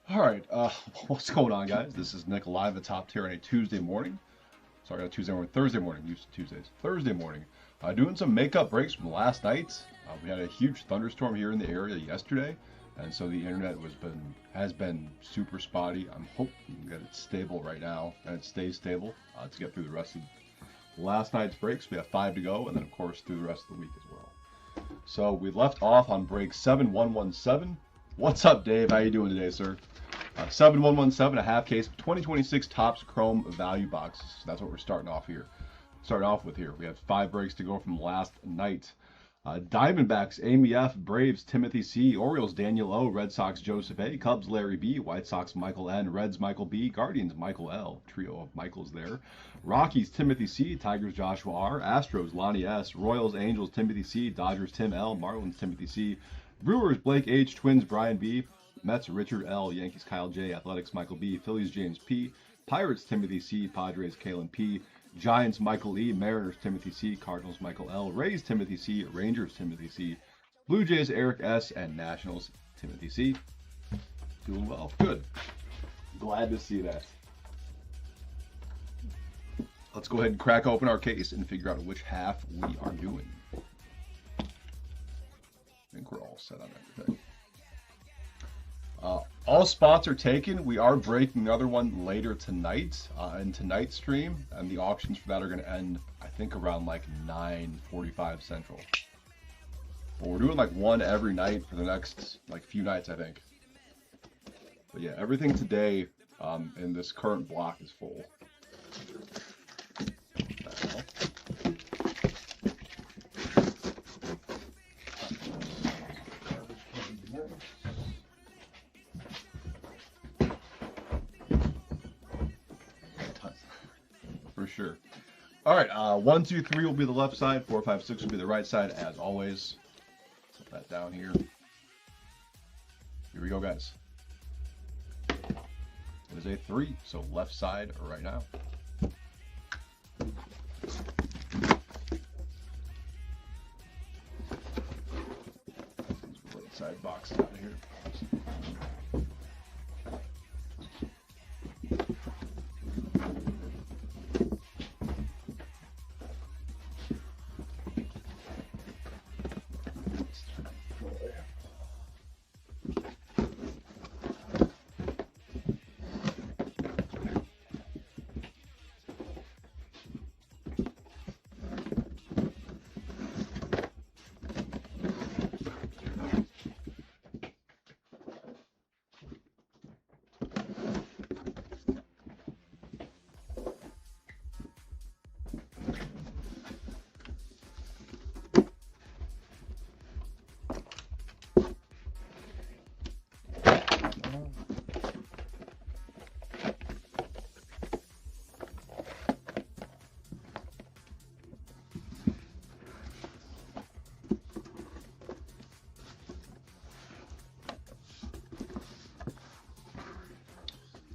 All right, what's going on, guys? This is Nick live at Top Tier on a Tuesday morning. Sorry, not Tuesday morning, Thursday morning. Used to Tuesdays, Thursday morning. Doing some makeup breaks from last night. We had a huge thunderstorm here in the area yesterday, and so the internet has been super spotty. I'm hoping that it's stable right now and it stays stable to get through the rest of last night's breaks. We have 5 to go, and then of course through the rest of the week as well. So we left off on break 7117. What's up, Dave? How you doing today, sir? 7117, a half case of 2026 Topps Chrome value boxes. That's what we're starting off with here. We have 5 breaks to go from last night. Diamondbacks, Amy F, Braves, Timothy C, Orioles, Daniel O, Red Sox, Joseph A, Cubs, Larry B, White Sox, Michael N, Reds, Michael B, Guardians, Michael L, trio of Michaels there. Rockies, Timothy C, Tigers, Joshua R, Astros, Lonnie S, Royals, Angels, Timothy C, Dodgers, Tim L, Marlins, Timothy C, Brewers, Blake H, Twins, Brian B, Mets, Richard L, Yankees, Kyle J, Athletics, Michael B, Phillies, James P, Pirates, Timothy C, Padres, Kalen P, Giants, Michael E, Mariners, Timothy C, Cardinals, Michael L, Rays, Timothy C, Rangers, Timothy C, Blue Jays, Eric S, and Nationals, Timothy C. Doing well. Good. Glad to see that. Let's go ahead and crack open our case and figure out which half we are doing. I think we're all set on everything. All spots are taken. We are breaking another one later tonight in tonight's stream, and the auctions for that are going to end, I think, around like 9:45 Central. But we're doing like one every night for the next like few nights, I think. But yeah, everything today in this current block is full. For sure. All right, 1, 2, 3 will be the left side. 4, 5, 6 will be the right side, as always. Set that down here. Here we go, guys. It is a 3, so left side right now. Right side box out of here.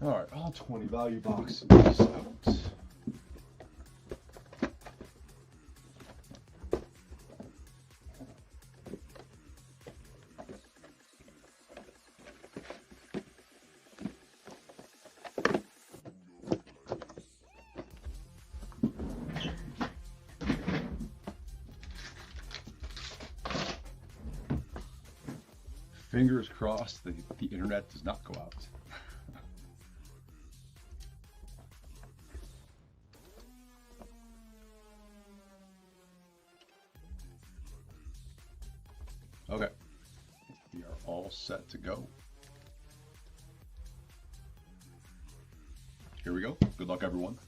All right, all 20 value boxes out. Fingers crossed the internet does not go out. Okay, we are all set to go. Here we go. Good luck, everyone.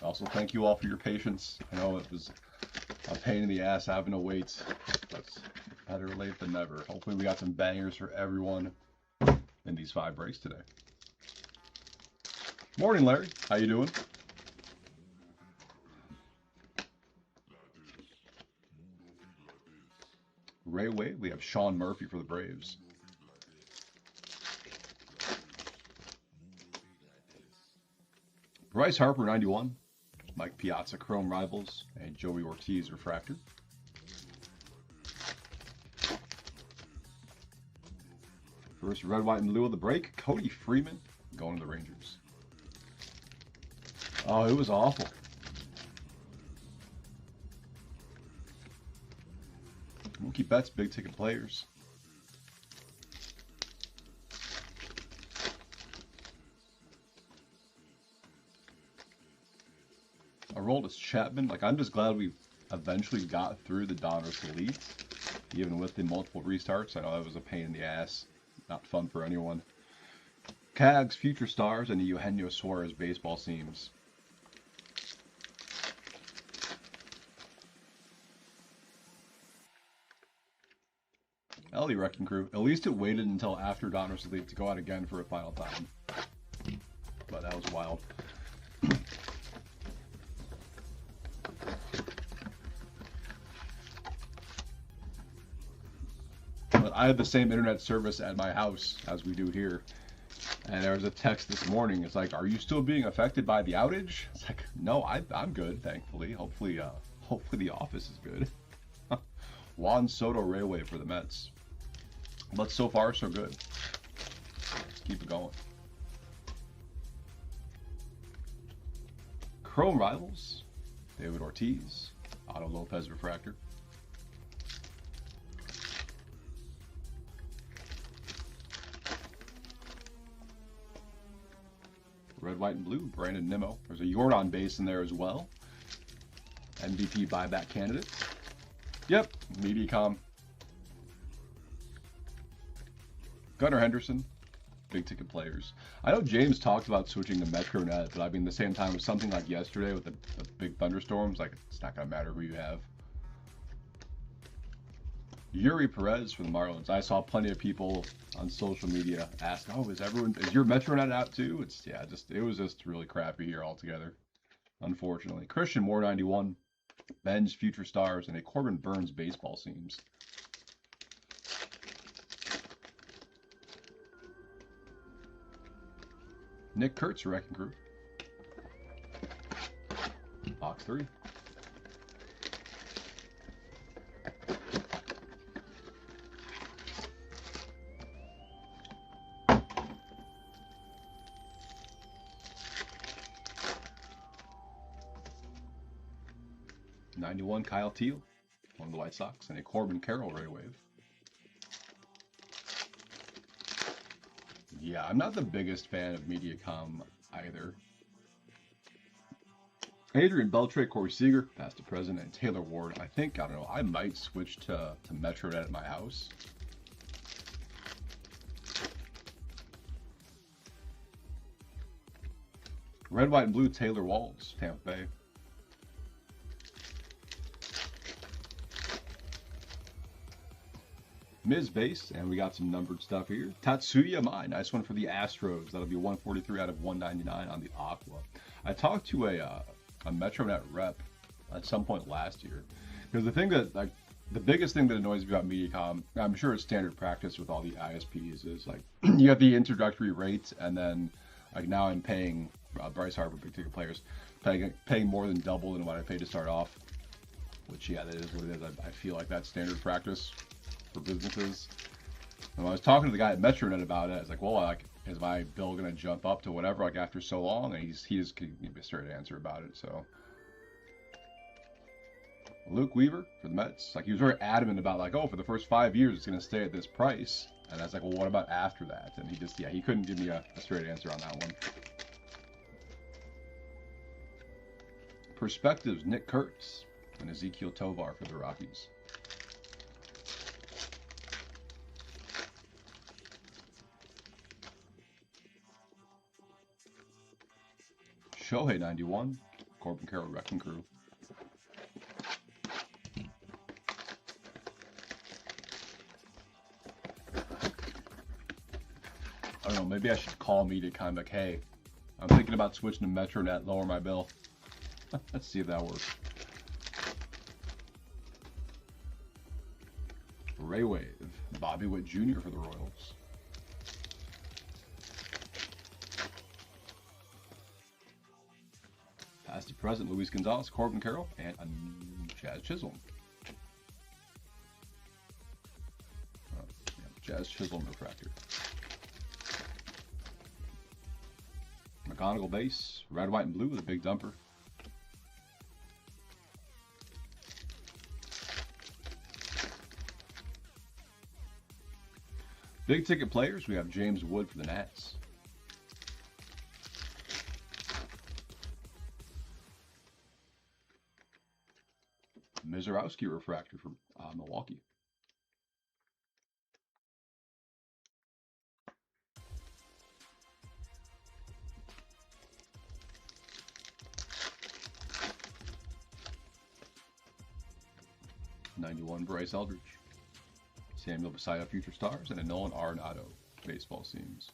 Also, thank you all for your patience. I know it was a pain in the ass having to wait, but better late than never. Hopefully we got some bangers for everyone in these 5 breaks today. Morning, Larry. How you doing? Ray Wade, we have Sean Murphy for the Braves. Bryce Harper, 91. Mike Piazza, Chrome Rivals, and Joey Ortiz, Refractor. versus red, white, and blue of the break. Cody Freeman going to the Rangers. Oh, it was awful. Mookie Betts, big ticket players. Aroldis Chapman. Like, I'm just glad we eventually got through the Donruss Elites, even with the multiple restarts. I know that was a pain in the ass. Not fun for anyone. Cags, Future Stars, and the Eugenio Suarez baseball seams. Ellie Wrecking Crew. At least it waited until after Donruss Elite to go out again for a final time. But that was wild. But I have the same internet service at my house as we do here. And there was a text this morning. It's like, are you still being affected by the outage? It's like, no, I'm good, thankfully. Hopefully the office is good. Juan Soto Railway for the Mets. But so far, so good. Let's keep it going. Chrome Rivals. David Ortiz. Otto Lopez Refractor. Red, white, and blue. Brandon Nimmo. There's a Jordan base in there as well. MVP buyback candidate. Yep. Mediacom. Gunnar Henderson. Big ticket players. I know James talked about switching to MetroNet, but I mean, at the same time, with something like yesterday with the big thunderstorms, like, it's not going to matter who you have. Yuri Perez for the Marlins. I saw plenty of people on social media ask, "Oh, is your MetroNet out too?" It was just really crappy here altogether, unfortunately. Christian Moore 91, Ben's Future Stars, and a Corbin Burns baseball seams. Nick Kurtz Wrecking Crew. Box 3. '91 Kyle Teal, one of the White Sox, and a Corbin Carroll Ray Wave. Yeah, I'm not the biggest fan of Mediacom either. Adrian Beltre, Corey Seager, past to present, and Taylor Ward. I don't know, I might switch to MetroNet at my house. Red, white, and blue, Taylor Walls, Tampa Bay. Ms. Base, and we got some numbered stuff here. Tatsuya Mai, nice one for the Astros. That'll be 143 out of 199 on the Aqua. I talked to a MetroNet rep at some point last year, because the thing that, like, the biggest thing that annoys me about Mediacom, I'm sure it's standard practice with all the ISPs, is like you have the introductory rates, and then like now I'm paying Bryce Harper, big ticket players, paying more than double than what I paid to start off. Which, yeah, that is what it is. I feel like that's standard practice for businesses. And when I was talking to the guy at MetroNet about it, I was like, well, like, is my bill gonna jump up to whatever, like, after so long? And he just gave me a straight answer about it. So Luke Weaver for the Mets, like, he was very adamant about, like, oh, for the first 5 years it's gonna stay at this price. And I was like, well, what about after that? And he couldn't give me a straight answer on that one. Perspectives, Nick Kurtz and Ezekiel Tovar for the Rockies. Shohei 91, Corbin Carroll Wrecking Crew. I don't know, maybe I should call Mediacom, like, hey, I'm thinking about switching to MetroNet, lower my bill. Let's see if that works. Ray Wave, Bobby Witt Jr. for the Royals. Past to present, Luis Gonzalez, Corbin Carroll, and Jazz Chisholm. Yeah, Jazz Chisholm Refractor. McGonagall base, red, white, and blue with a big dumper. Big ticket players, we have James Wood for the Nats. Mizorowski refractor for Milwaukee. '91 Bryce Eldridge. Samuel Basilio Future Stars, and a Nolan Arenado baseball seams.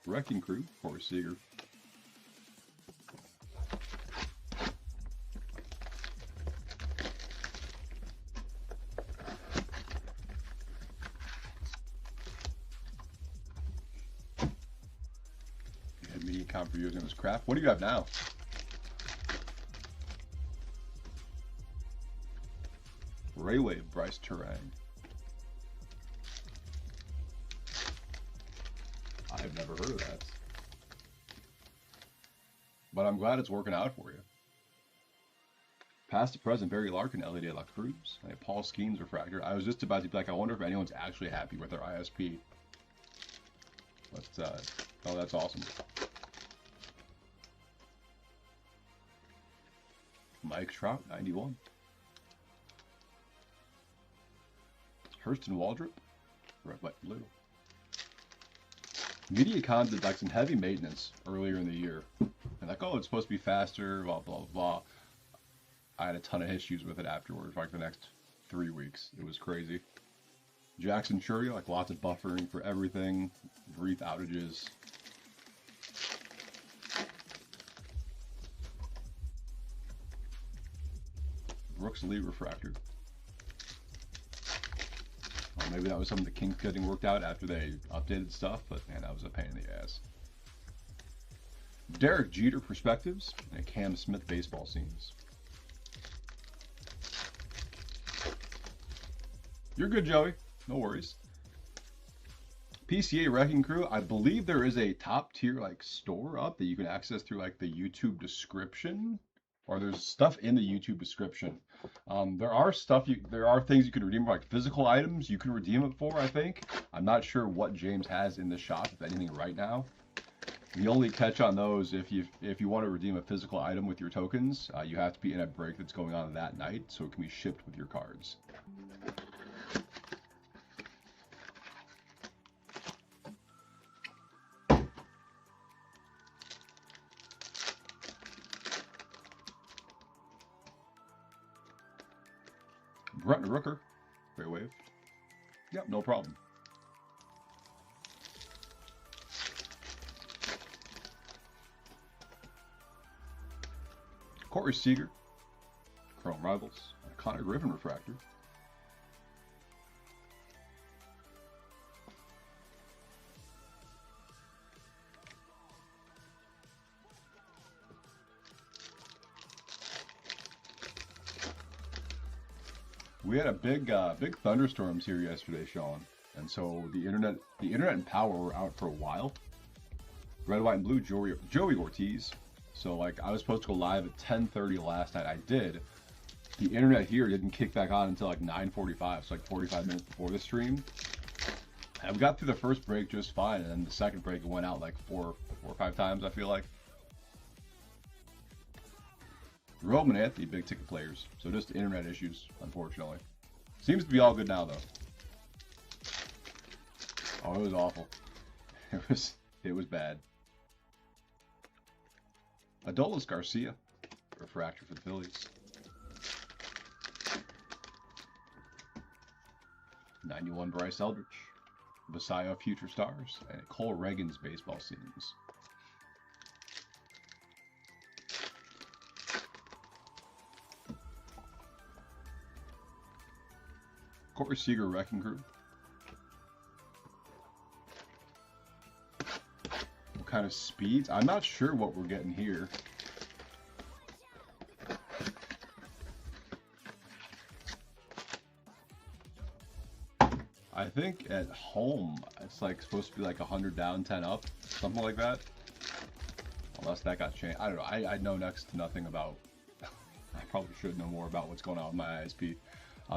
Wrecking Crew, Corey Seager. Media account for using this crap. What do you have now? Raywave, Bryce Turang. I've never heard of that. But I'm glad it's working out for you. Past to present, Barry Larkin, LED La Cruz. And Paul Skeens refractor. I was just about to be like, I wonder if anyone's actually happy with their ISP. But, oh, that's awesome. Mike Trout, 91. Hurston Waldrop, red, white, blue. MediaCon did like some heavy maintenance earlier in the year. And like, oh, it's supposed to be faster, blah, blah, blah. I had a ton of issues with it afterwards, like the next 3 weeks. It was crazy. Jackson Churio, like lots of buffering for everything, brief outages. Brooks Lee refractor. Well, maybe that was some of the kinks getting worked out after they updated stuff, but man, that was a pain in the ass. Derek Jeter perspectives and a Cam Smith baseball scenes. You're good, Joey. No worries. PCA Wrecking Crew. I believe there is a top tier like store up that you can access through like the YouTube description. Or there's stuff in the YouTube description. There are things you can redeem for, like physical items you can redeem it for, I think. I'm not sure what James has in the shop, if anything, right now. The only catch on those, if you want to redeem a physical item with your tokens, you have to be in a break that's going on that night, so it can be shipped with your cards. Brent Rooker, Fair Wave. Yep, no problem. Corey Seager, Chrome Rivals, Connor Griffin refractor. We had a big thunderstorms here yesterday, Sean, and so the internet and power were out for a while. Red, white, and blue, Joey Ortiz. So like I was supposed to go live at 10:30 last night. I did. The internet here didn't kick back on until like 9:45, so like 45 minutes before the stream. And we got through the first break just fine, and then the second break it went out like four or five times, I feel like. Roman Anthony, big ticket players. So just internet issues, unfortunately. Seems to be all good now, though. Oh, it was awful. It was bad. Adolis Garcia, refractor for the Phillies. 91 Bryce Eldridge, Basilio Future Stars, and Cole Reagan's baseball scenes. Corey Seager Wrecking Crew. What kind of speeds? I'm not sure what we're getting here. I think at home it's like supposed to be like 100 down, 10 up, something like that. Unless that got changed. I don't know. I know next to nothing about. I probably should know more about what's going on with my ISP.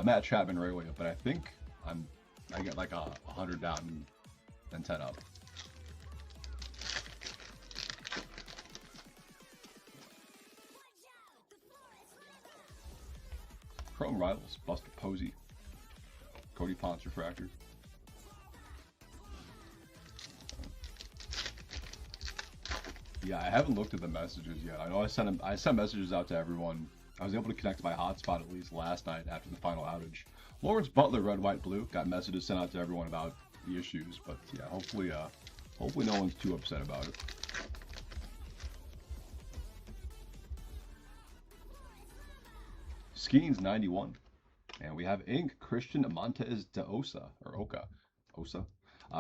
Matt Chapman Railway, but I think I get like 100 down and 10 up. Chrome Rivals, Buster Posey, Cody Ponce Refractor. Yeah, I haven't looked at the messages yet. I know I sent messages out to everyone. I was able to connect to my hotspot at least last night after the final outage. Lawrence Butler, Red, White, Blue, got messages sent out to everyone about the issues, but yeah, hopefully no one's too upset about it. Skeens 91, and we have ink Christian Montez de Osa or Oka,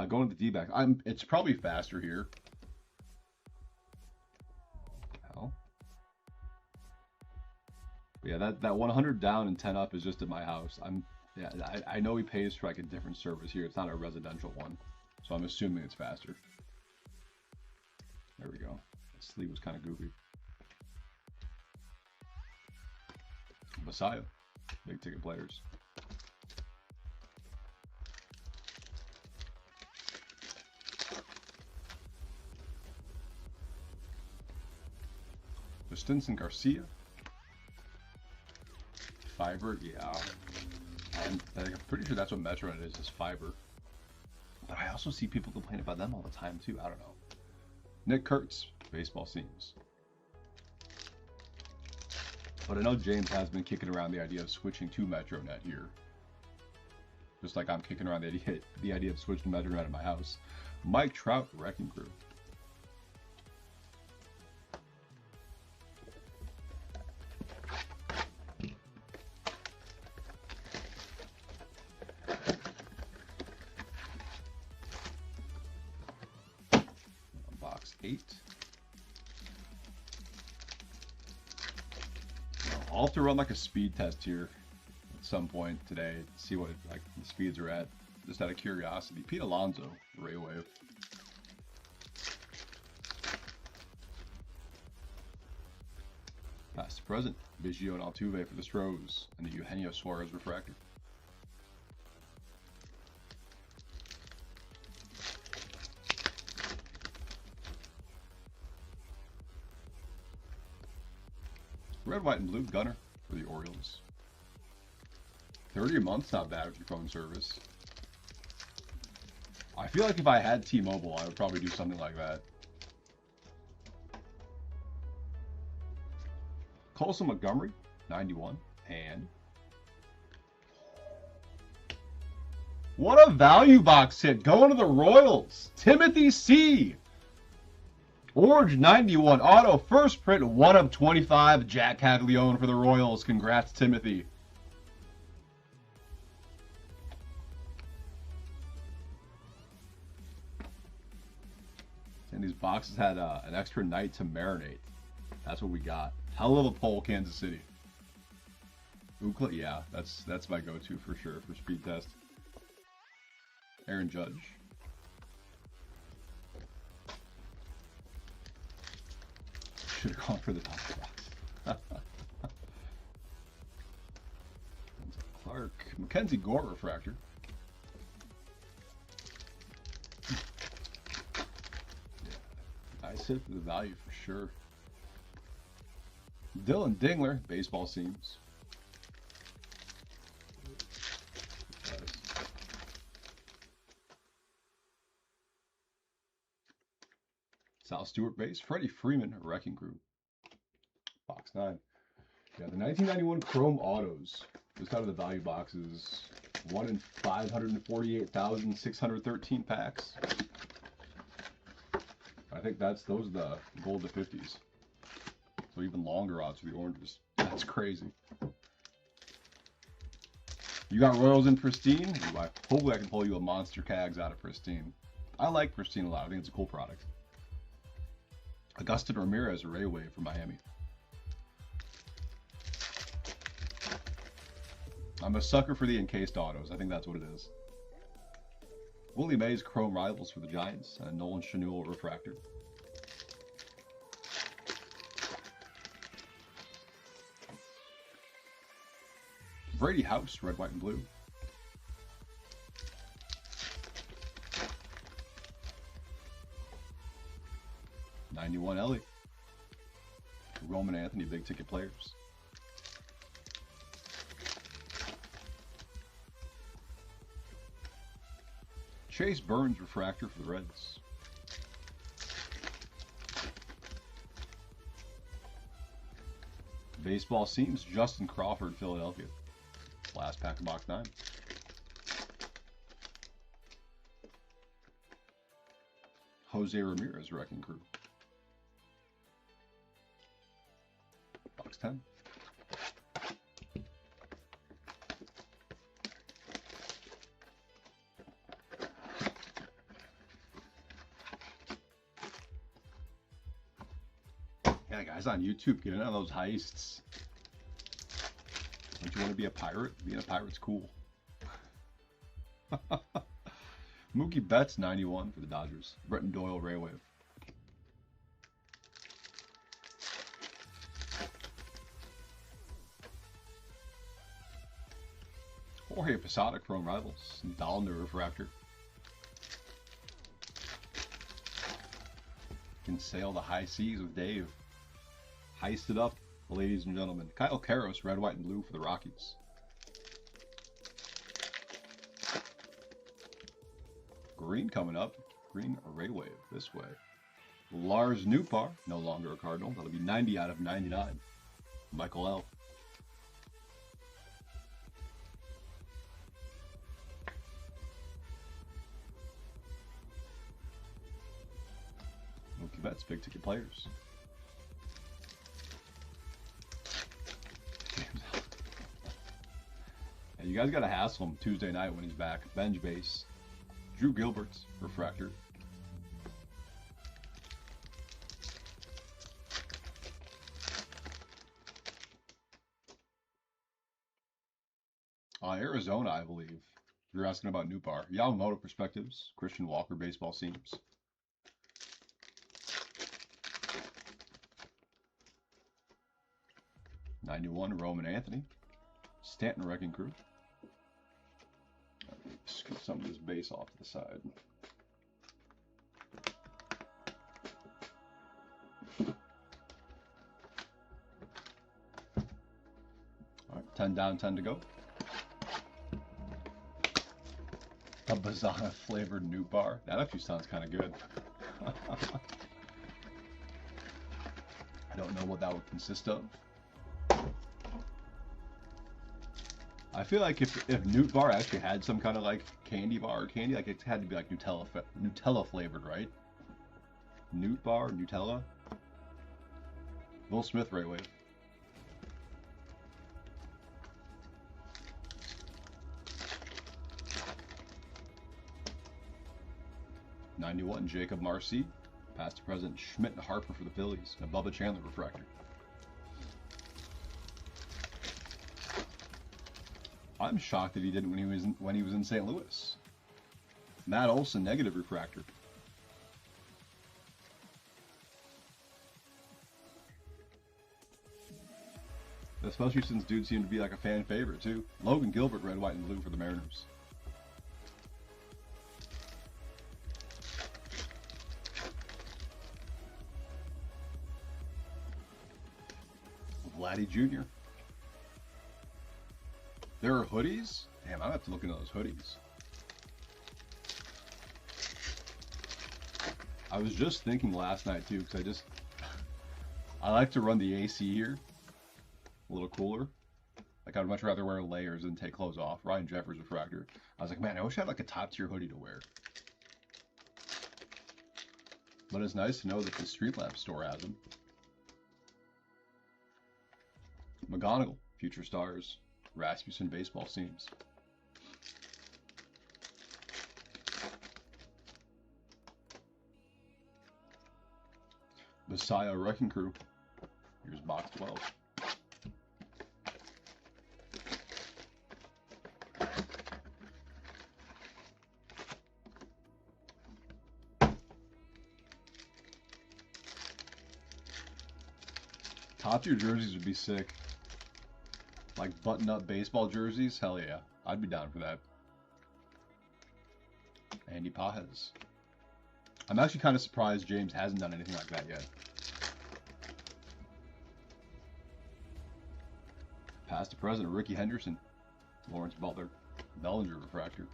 going to the D-back. It's probably faster here. But yeah, that 100 down and 10 up is just at my house. I know he pays for like a different service here. It's not a residential one, so I'm assuming it's faster. There we go. That sleeve was kind of goofy. Messiah, big ticket players. Stinson Garcia. Fiber, yeah. And I'm pretty sure that's what Metronet is fiber. But I also see people complain about them all the time too. I don't know. Nick Kurtz, baseball seams. But I know James has been kicking around the idea of switching to Metronet here. Just like I'm kicking around the idea of switching to Metronet at my house. Mike Trout, Wrecking Crew. Box 8. I'll have to run like a speed test here at some point today to see what like the speeds are at, just out of curiosity. Pete Alonso, Ray Wave. Past to present, Biggio and Altuve for the Stros, and the Eugenio Suarez Refractor. Red, White, and Blue Gunner for the Orioles. 30 a month's not bad with your phone service. I feel like if I had T-Mobile, I would probably do something like that. Colson Montgomery, 91, and what a value box hit going to the Royals. Timothy C. Orange 91 auto, first print, 1 of 25. Jack Caglione for the Royals. Congrats, Timothy. And these boxes had an extra night to marinate. That's what we got. Hell of a poll, Kansas City. Ookla, yeah, that's my go-to for sure for speed test. Aaron Judge. Should have gone for the top box. Clark, Mackenzie Gore Refractor. Yeah, nice hit for the value for sure. Dylan Dingler, baseball seams. Sal Stewart base, Freddie Freeman, Wrecking Crew. Box 9. Yeah, the 1991 Chrome Autos. Just out of the value boxes. 1 in 548,613 packs. I think those are the gold to 50s. So even longer odds for the oranges. That's crazy. You got Royals in Pristine? Hopefully I can pull you a Monster Cags out of Pristine. I like Pristine a lot. I think it's a cool product. Augustin Ramirez, Ray Wave for Miami. I'm a sucker for the encased autos. I think that's what it is. Willie Mays Chrome Rivals for the Giants. Nolan Schanuel Refractor. Brady House, red, white, and blue. '91 Ellie. Roman Anthony, big ticket players. Chase Burns refractor for the Reds. Baseball Seams, Justin Crawford, Philadelphia. Last pack of box 9. Jose Ramirez, Wrecking Crew. Box 10. Yeah, guys on YouTube, get in on those heists. Don't you want to be a pirate? Being a pirate's cool. Mookie Betts, 91 for the Dodgers. Bretton Doyle, Ray Wave. Jorge Posada, Chrome Rivals. Dollender Refractor. Can sail the high seas with Dave. Heist it up, ladies and gentlemen. Kyle Karros, red, white, and blue for the Rockies. Green coming up. Green Array Wave this way. Lars Nootbaar, no longer a Cardinal. That'll be 90 out of 99. Michael L. Mookie Betts, big ticket players. And you guys got to hassle him Tuesday night when he's back. Bench base. Drew Gilbert's refractor. Arizona, I believe. You're asking about Nootbaar. Yamamoto Perspectives. Christian Walker Baseball Seams. '91 Roman Anthony. Stanton Wrecking Crew. Scoot some of this base off to the side. All right, 10 down, 10 to go. A Bazana flavored Nootbaar. That actually sounds kind of good. I don't know what that would consist of. I feel like if Nootbaar actually had some kind of like candy bar or candy, like it had to be like Nutella flavored, right? Nootbaar, Nutella. Will Smith, Ray Wave. '91 Jacob Marcy, past to present Schmidt and Harper for the Phillies. And Bubba Chandler refractor. I'm shocked that he didn't when he was in St. Louis. Matt Olson, negative refractor. Especially since dude seemed to be like a fan favorite too. Logan Gilbert, red, white, and blue for the Mariners. Vladdy Jr. There are hoodies? Damn, I have to look into those hoodies. I was just thinking last night too, because I like to run the AC here. A little cooler. Like I'd much rather wear layers than take clothes off. Ryan Jeffers refractor. I was like, man, I wish I had like a top tier hoodie to wear. But it's nice to know that the Streetlab store has them. McGonigal, Future Stars. Rasmussen Baseball Seams. Messiah Wrecking Crew. Here's box 12. Top tier jerseys would be sick. Like button-up baseball jerseys? Hell yeah. I'd be down for that. Andy Pajes. I'm actually kind of surprised James hasn't done anything like that yet. Past to present, Ricky Henderson. Lawrence Butler. Bellinger refractor.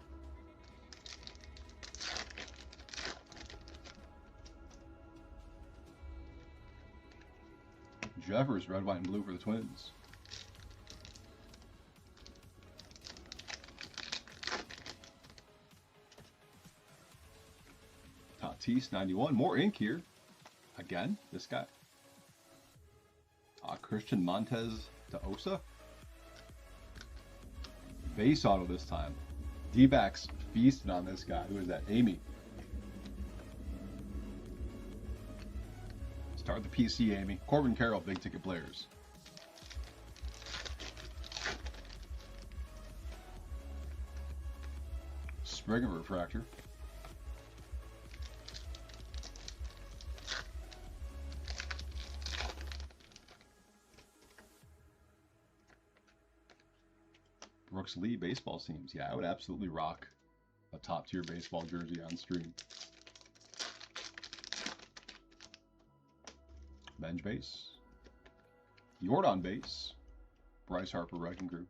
Jeffers, red, white, and blue for the Twins. Tatis, 91. More ink here. Again, this guy. Christian Montez to Osa. Base auto this time. D-backs feasted on this guy. Who is that? Amy. Start the PC, Amy. Corbin Carroll, big ticket players. Springer refractor. Brooks Lee baseball teams. Yeah, I would absolutely rock a top tier baseball jersey on stream. Bench base. Jordan base. Bryce Harper Wrecking Crew.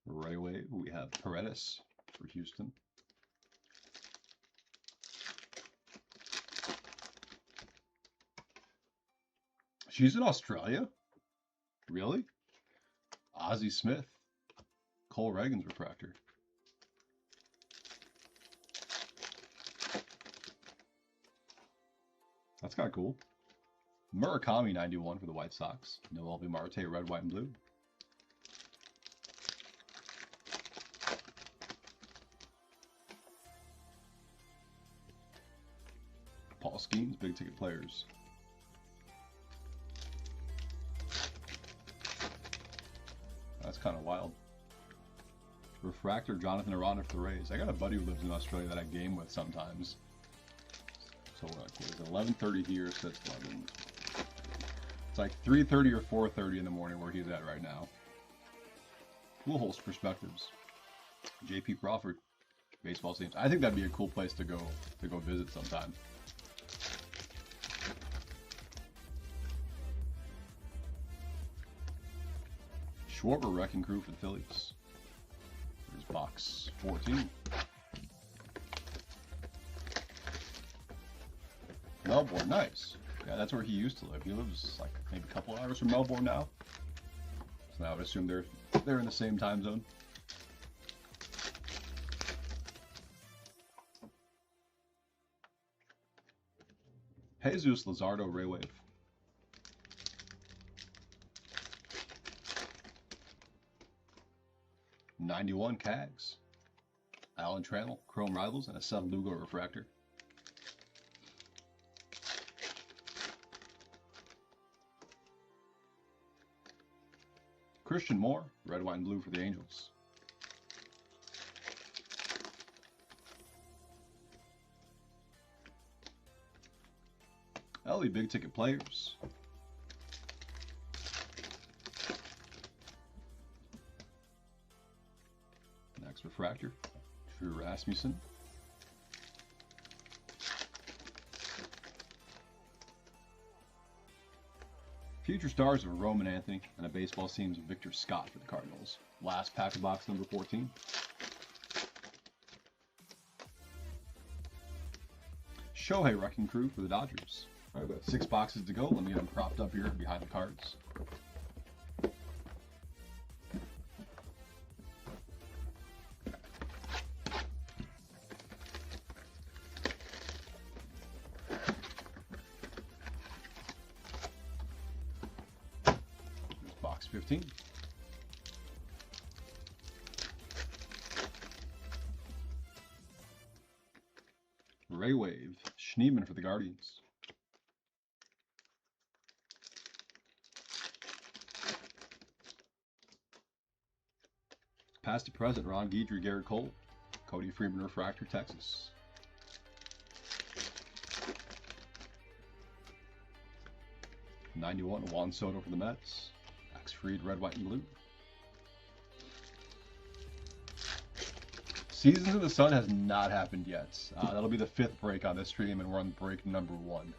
Right away, we have Paredes for Houston. She's in Australia? Really? Ozzie Smith. Cole Reagan's refractor. That's kind of cool. Murakami, 91 for the White Sox. Noel V. Marte, red, white, and blue. Paul Skeens, big ticket players. That's kind of wild. Refractor, Jonathan Aranda for the Rays. I got a buddy who lives in Australia that I game with sometimes. So what is it, 11:30 here, so it's 11. It's like 3:30 or 4:30 in the morning where he's at right now. Cool host perspectives. J.P. Crawford, baseball teams. I think that'd be a cool place to go visit sometime. Schwarber Wrecking Crew for the Phillies. Here's box 14. Melbourne, nice. Yeah, that's where he used to live. He lives like maybe a couple hours from Melbourne now. So I would assume they're in the same time zone. Jesus Luzardo Raywave. '91 Cags. Alan Trammell, Chrome Rivals, and a Seth Lugo refractor. Christian Moore, red, white, and blue for the Angels. Ellie, big ticket players. Next refractor, Drew Rasmussen. Future stars of Roman Anthony and a baseball team's Victor Scott for the Cardinals. Last pack of box number 14. Shohei Wrecking Crew for the Dodgers. All right, we got 6 boxes to go. Let me get them propped up here behind the cards. Here's box 15. Raywave, Schneeman for the Guardians. Past to present, Ron Guidry, Garrett Cole, Cody Freeman Refractor, Texas. '91, Juan Soto for the Mets. Max Fried, red, white, and blue. Seasons in the Sun has not happened yet. That'll be the 5th break on this stream, and we're on break number 1.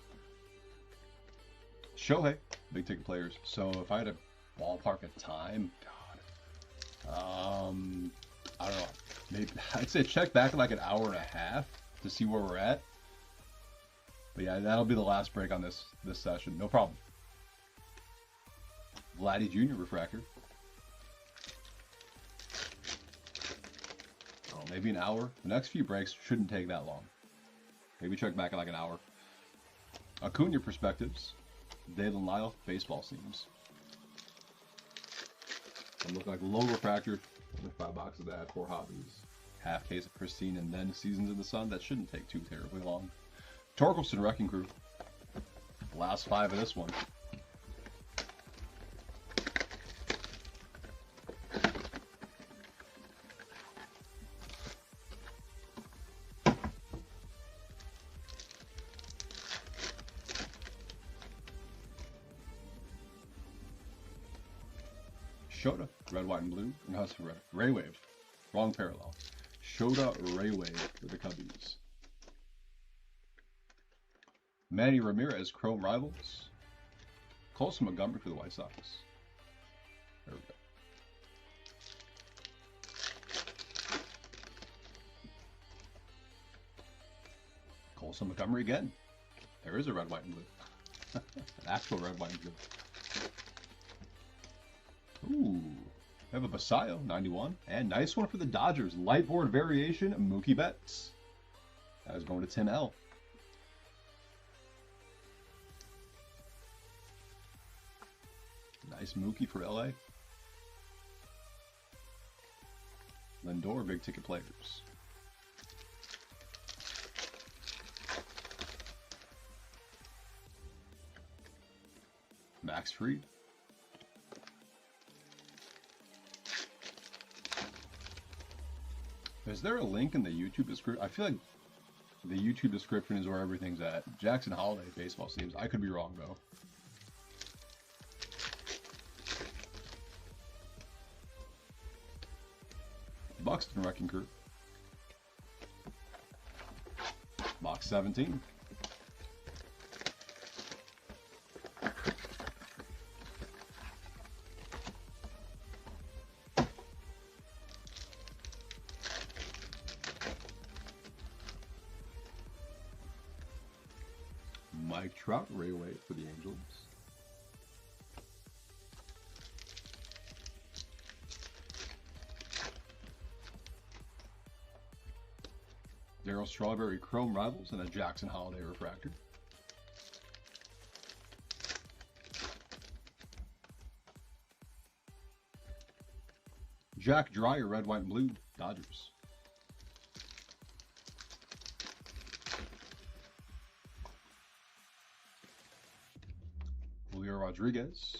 Shohei, big ticket players. So if I had a ballpark of time, I don't know. Maybe I'd say check back in like an hour and a half to see where we're at. But yeah, that'll be the last break on this session. No problem. Vladdy Jr. Refractor. Oh, maybe an hour. The next few breaks shouldn't take that long. Maybe check back in like an hour. Acuna Perspectives. Dalen Lyle, baseball seams. Look like low refractor. Only 5 boxes of that, 4 hobbies. Half case of Pristine, and then Seasons in the Sun. That shouldn't take too terribly long. Torkelson Wrecking Crew. Last 5 of this one. Shota, red, white, and blue. No, it's red. Ray Wave. Wrong parallel. Shota Ray Wave for the Cubbies. Manny Ramirez, Chrome Rivals. Colson Montgomery for the White Sox. There we go. Colson Montgomery again. There is a red, white, and blue. An actual red, white, and blue. Ooh, we have a Basayo, 91. And nice one for the Dodgers. Lightboard variation, Mookie Betts. That is going to Tim L. Nice Mookie for LA. Lindor, big ticket players. Max Fried. Is there a link in the YouTube description? I feel like the YouTube description is where everything's at. Jackson Holiday baseball seems. I could be wrong though. Buxton Wrecking Crew. Box 17. Mike Trout, Ray Wade for the Angels. Darryl Strawberry, Chrome Rivals, and a Jackson Holiday Refractor. Jack Dreyer, red, white, and blue, Dodgers. Julio Rodriguez.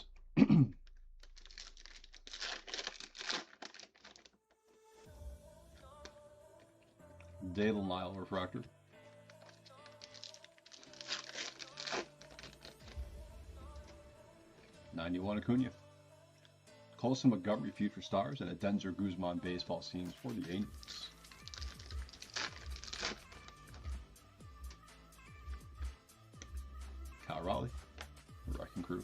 Dalen Lyle Refractor. '91 Acuna. Colson Montgomery Future Stars, and a Denzer Guzman baseball scenes for the Angels. Kyle Raleigh, Wrecking Crew.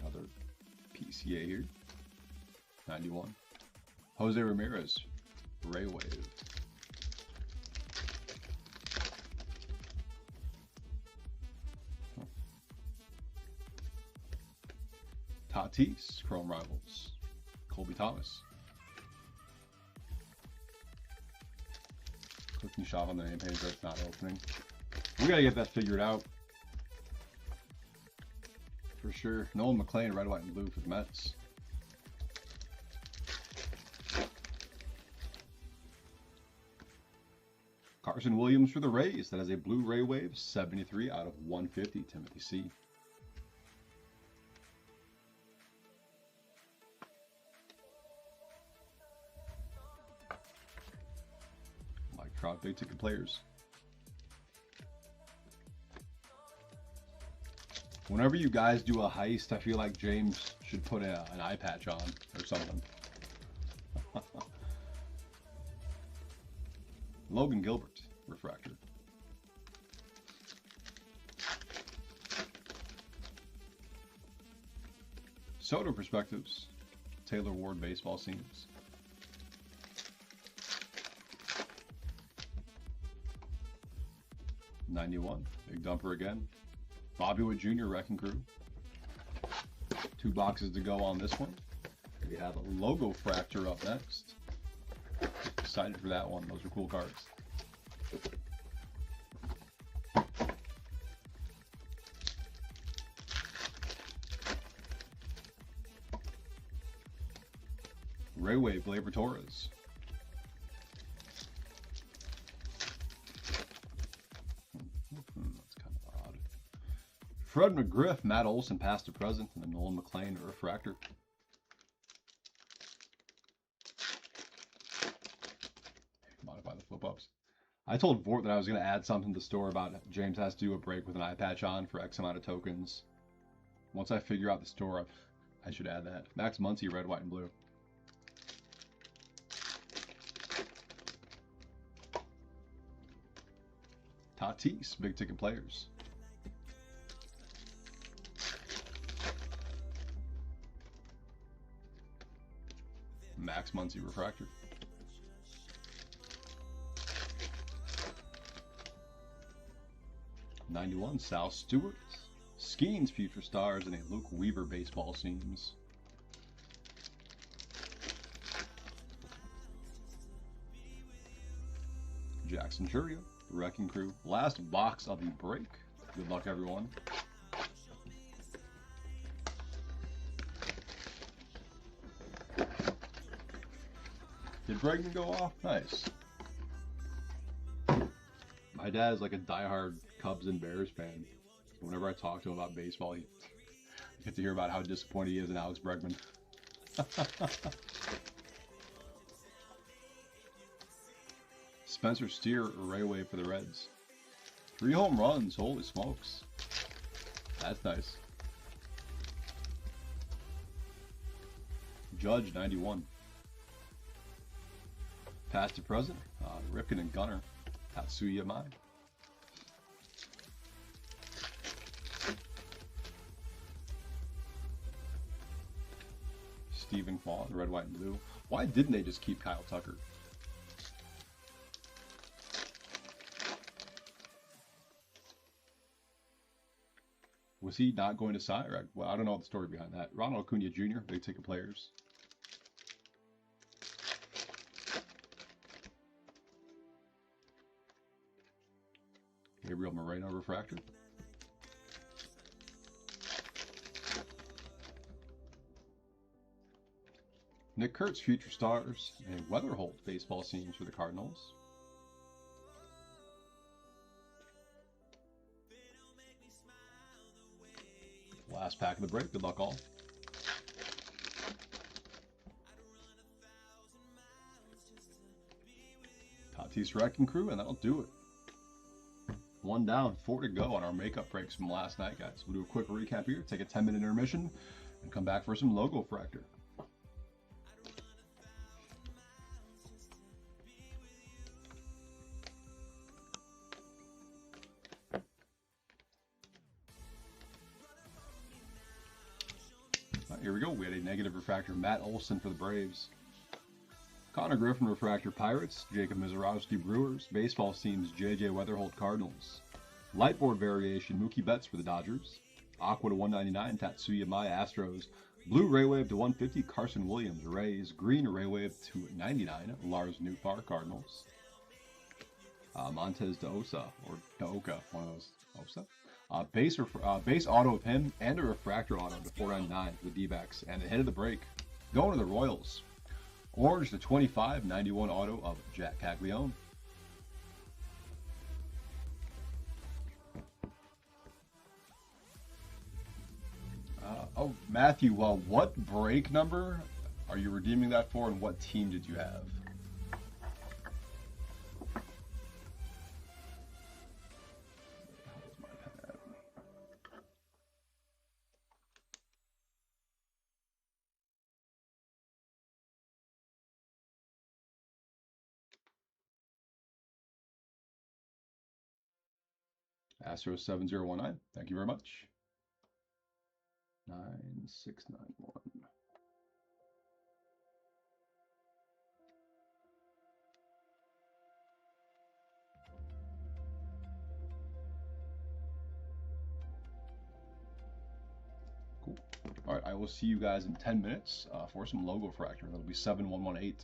Another PCA here. 91. Jose Ramirez, Ray Wave. Tatis, Chrome Rivals. Colby Thomas. Clicking shop on the name page, but it's not opening. We gotta get that figured out. For sure. Nolan McLean, red, white, and blue for the Mets. Carson Williams for the Rays. That is a blue Ray Wave, 73 out of 150. Timothy C. Mike Trout, big ticket players. Whenever you guys do a heist, I feel like James should put an eye patch on or something. Logan Gilbert, refractor. Soto perspectives. Taylor Ward baseball scenes. '91, big dumper again. Bobby Wood Jr. Wrecking Crew. 2 boxes to go on this one. We have a LOGOFRACTOR up next. Excited for that one. Those are cool cards. Ray Wave, Gleyber Torres. That's kind of odd. Fred McGriff, Matt Olson, past to present, and then Nolan McLean, refractor. Modify the flip-ups. I told Vort that I was going to add something to the store about James has to do a break with an eye patch on for X amount of tokens. Once I figure out the store, I should add that. Max Muncy, red, white, and blue. Tatis, big ticket players. Max Muncy, refractor. '91, Sal Stewart. Skeens, future stars, and a Luke Weaver baseball seams. Jackson Churio, Wrecking Crew. Last box of the break. Good luck, everyone. Did Bregman go off? Nice. My dad is like a diehard Cubs and Bears fan. Whenever I talk to him about baseball, I get to hear about how disappointed he is in Alex Bregman. Spencer Steer, Ray Wave for the Reds. 3 home runs, holy smokes. That's nice. Judge, 91. Past to present, Ripken and Gunner, Tatsuya Mai. Stephen Fawn, red, white, and blue. Why didn't they just keep Kyle Tucker? Was he not going to sign? Well, I don't know the story behind that. Ronald Acuna Jr., big ticket players. Gabriel Moreno, refractor. Nick Kurtz, future stars, and Weatherholt baseball scenes for the Cardinals. Last pack of the break. Good luck, all. Tatis Wrecking Crew, and that'll do it. 1 down, 4 to go on our makeup breaks from last night, guys. We'll do a quick recap here, take a 10-minute intermission, and come back for some LOGOFRACTOR. Here we go. We had a negative refractor, Matt Olson for the Braves. Connor Griffin, refractor, Pirates. Jacob Mizorowski, Brewers. Baseball seams, J.J. Weatherholt, Cardinals. Lightboard variation, Mookie Betts for the Dodgers. Aqua to 199, Tatsuya Mai, Astros. Blue Ray Wave to 150, Carson Williams, Rays. Green Ray Wave to 99, Lars Nootbaar, Cardinals. Montez de Osa, or de Oka, one of those. Osa? Base auto of him and a refractor auto to 499 for the D-backs, and ahead of the break, going to the Royals. Orange to 25/91 auto of Jack Caglione. Matthew, what break number are you redeeming that for, and what team did you have? Astro 7019, thank you very much. 9691. Cool. All right, I will see you guys in 10 minutes for some LOGOFRACTOR. That'll be 7118.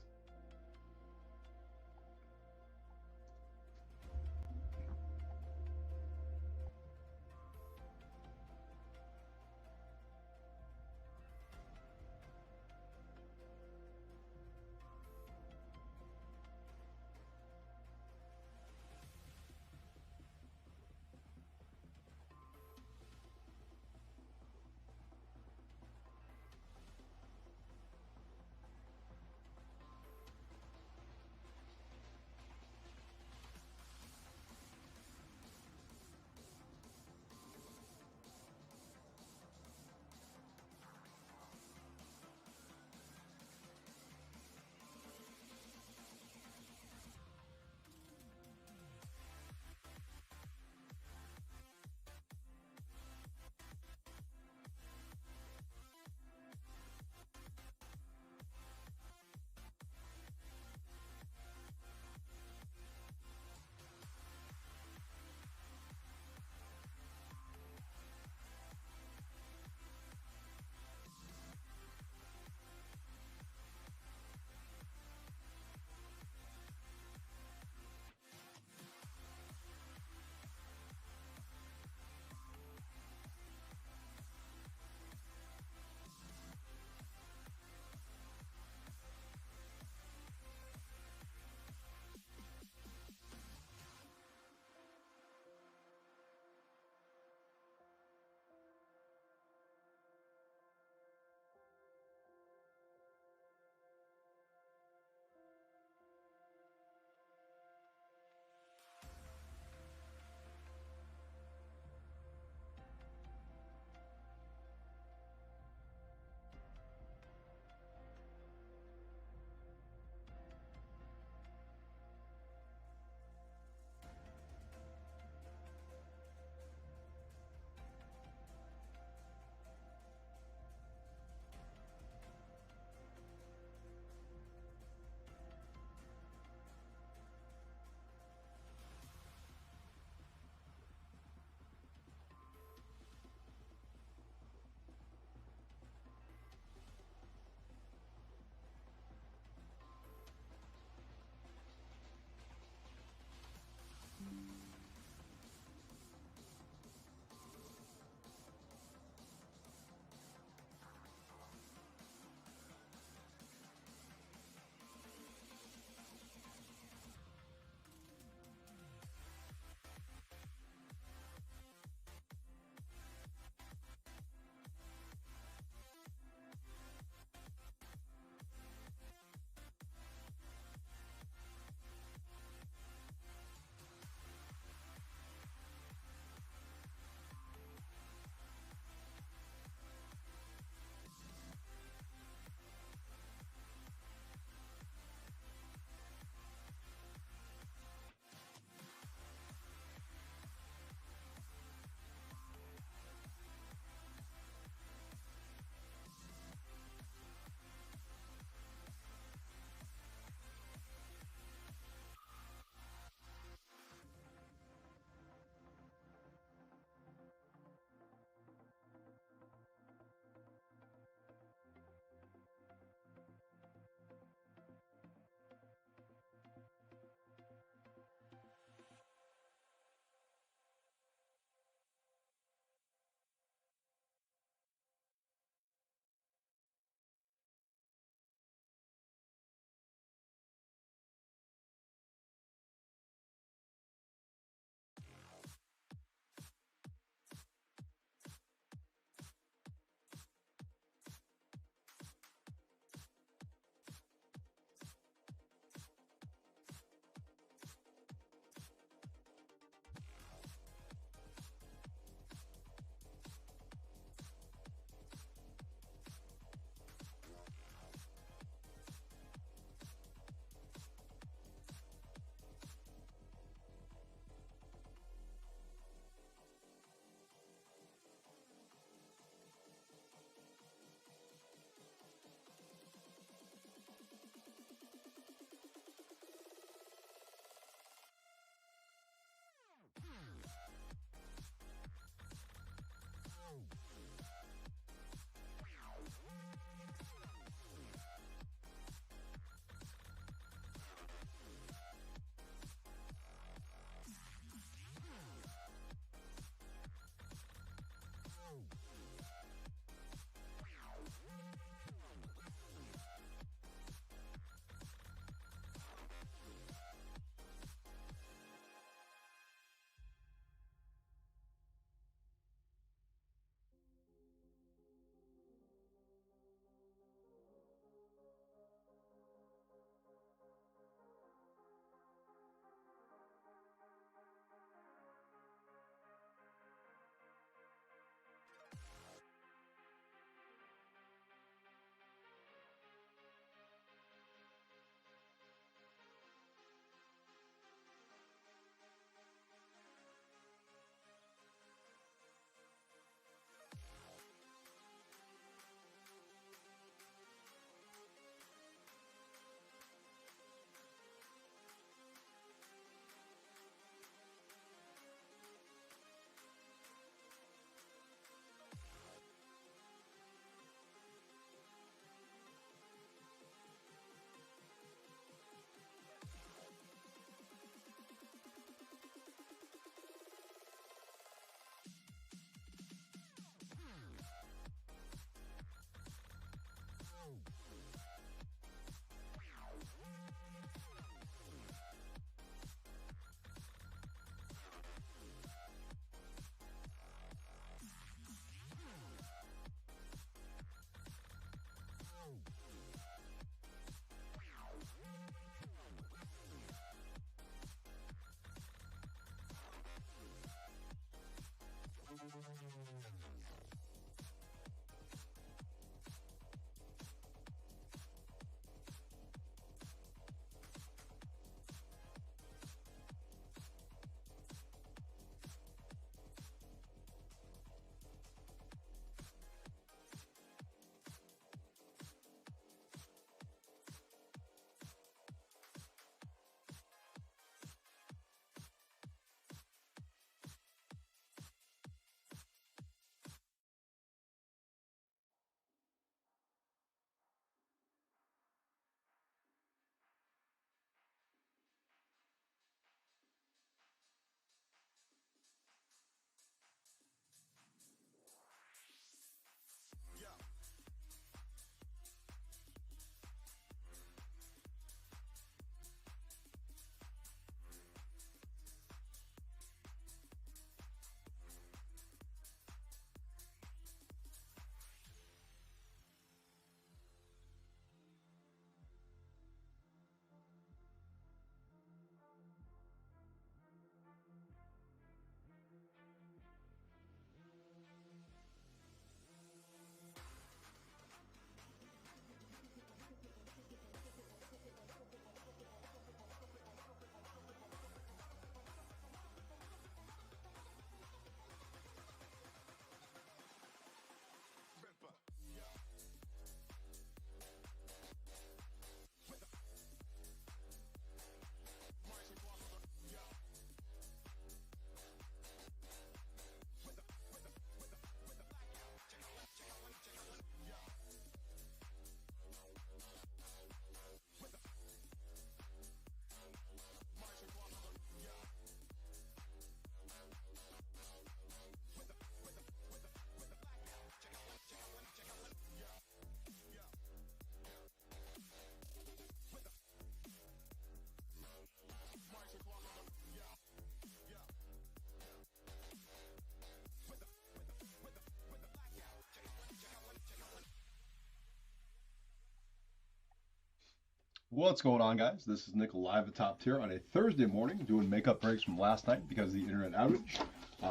What's going on, guys? This is Nick live at Top Tier on a Thursday morning doing makeup breaks from last night because of the internet outage.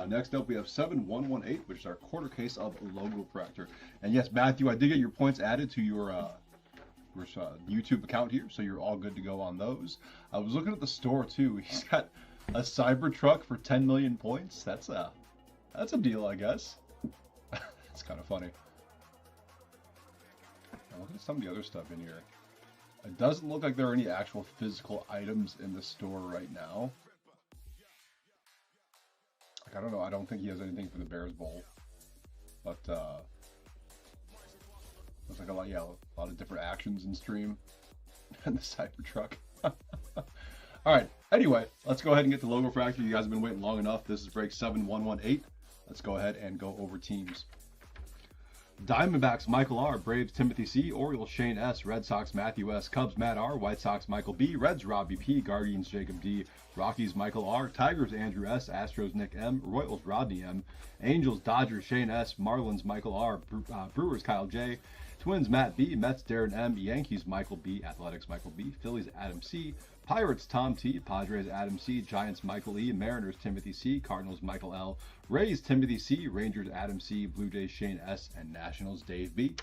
Next up, we have 7118, which is our quarter case of LOGOFRACTOR. And yes, Matthew, I did get your points added to your YouTube account here, so you're all good to go on those. I was looking at the store too. He's got a Cybertruck for 10 million points. That's a deal, I guess. It's kind of funny. Now look at some of the other stuff in here. It doesn't look like there are any actual physical items in the store right now. Like, I don't know. I don't think he has anything for the Bears Bowl. But, looks like a lot of different actions in stream. And the Cybertruck. Alright, anyway, let's go ahead and get the LOGOFRACTOR. You guys have been waiting long enough. This is break 7118. Let's go ahead and go over teams. Diamondbacks, Michael R. Braves, Timothy C. Orioles, Shane S. Red Sox, Matthew S. Cubs, Matt R. White Sox, Michael B. Reds, Robbie P. Guardians, Jacob D. Rockies, Michael R. Tigers, Andrew S. Astros, Nick M. Royals, Rodney M. Angels, Dodgers, Shane S. Marlins, Michael R. Brewers, Kyle J. Twins, Matt B. Mets, Darren M. Yankees, Michael B. Athletics, Michael B. Phillies, Adam C. Pirates, Tom T. Padres, Adam C. Giants, Michael E. Mariners, Timothy C. Cardinals, Michael L. Rays, Timothy C. Rangers, Adam C. Blue Jays, Shane S. And Nationals, Dave B.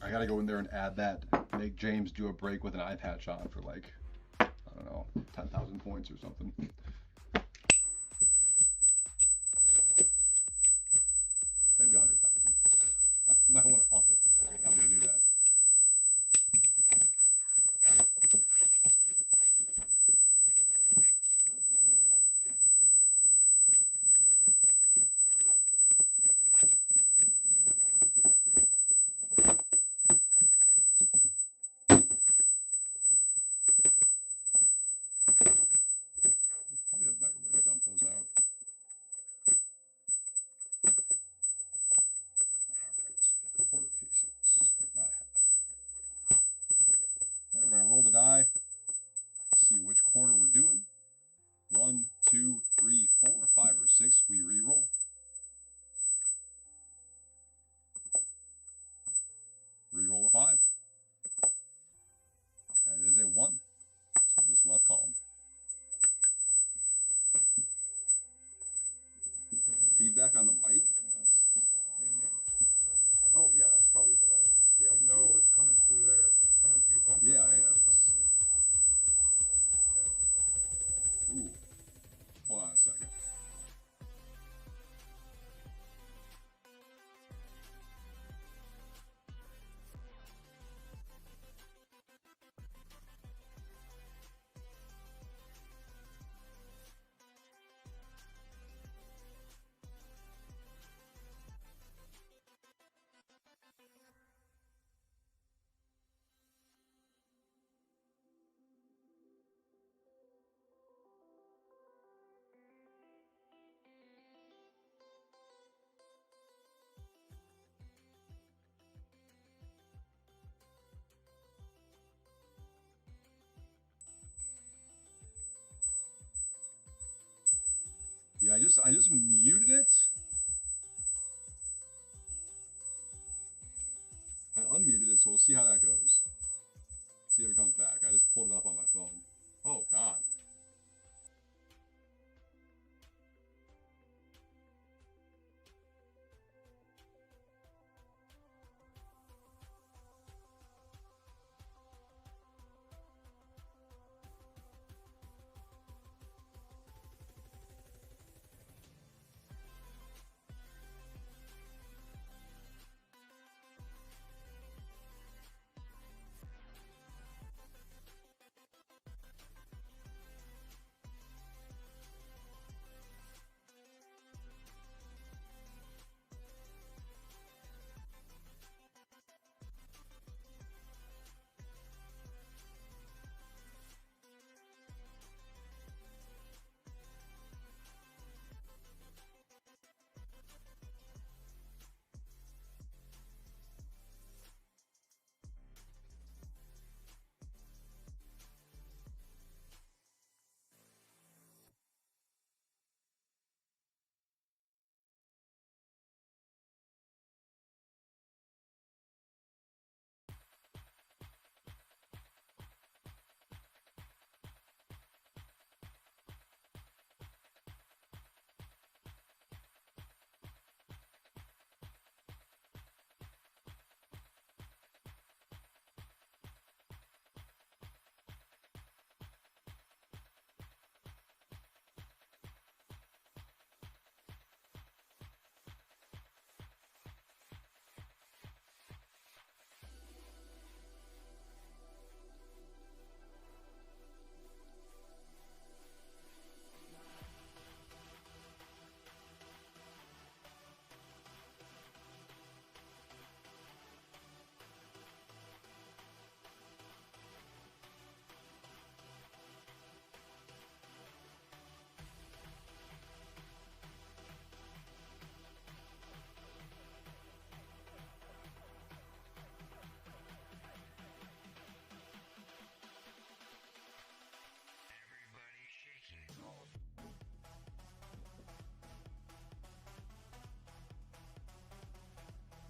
I gotta go in there and add that. Make James do a break with an eye patch on for like, I don't know, 10,000 points or something. Maybe 100,000. I might want to up it. I'm going to do that. There's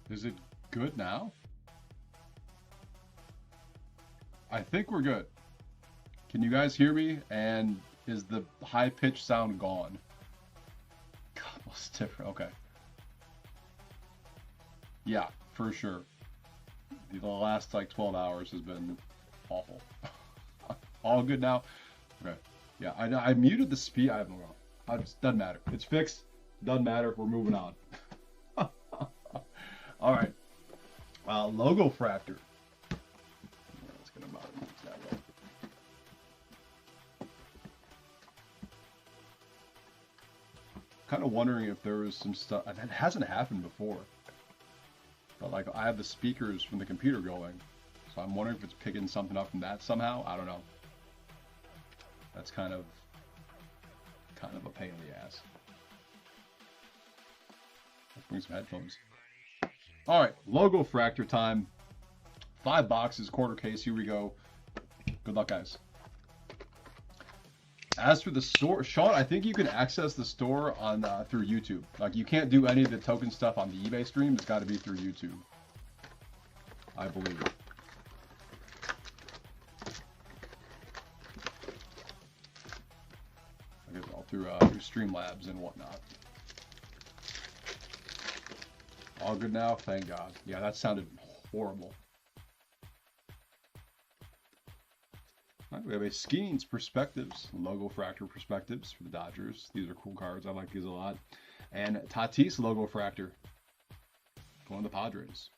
Is it good now? I think we're good. Can you guys hear me? And is the high pitch sound gone? God, what's different? Okay. Yeah, for sure. The last like 12 hours has been awful. All good now? Okay. Yeah, I muted the speed. I don't know. It doesn't matter. It's fixed. Doesn't matter. We're moving on. All right. LOGOFRACTOR. Let's get them out that way. Kind of wondering if there was some stuff that hasn't happened before. But like I have the speakers from the computer going, so I'm wondering if it's picking something up from that somehow. I don't know. That's kind of a pain in the ass. Let's bring some headphones. All right, LOGOFRACTOR time. 5 boxes, quarter case. Here we go. Good luck, guys. As for the store, Sean, I think you can access the store on through YouTube. Like you can't do any of the token stuff on the eBay stream. It's got to be through YouTube, I believe. I guess all through Streamlabs and whatnot. All good now, thank God. Yeah, that sounded horrible. Right, we have a Skeens Perspectives, LOGOFRACTOR Perspectives for the Dodgers. These are cool cards. I like these a lot. And Tatis LOGOFRACTOR going to the Padres.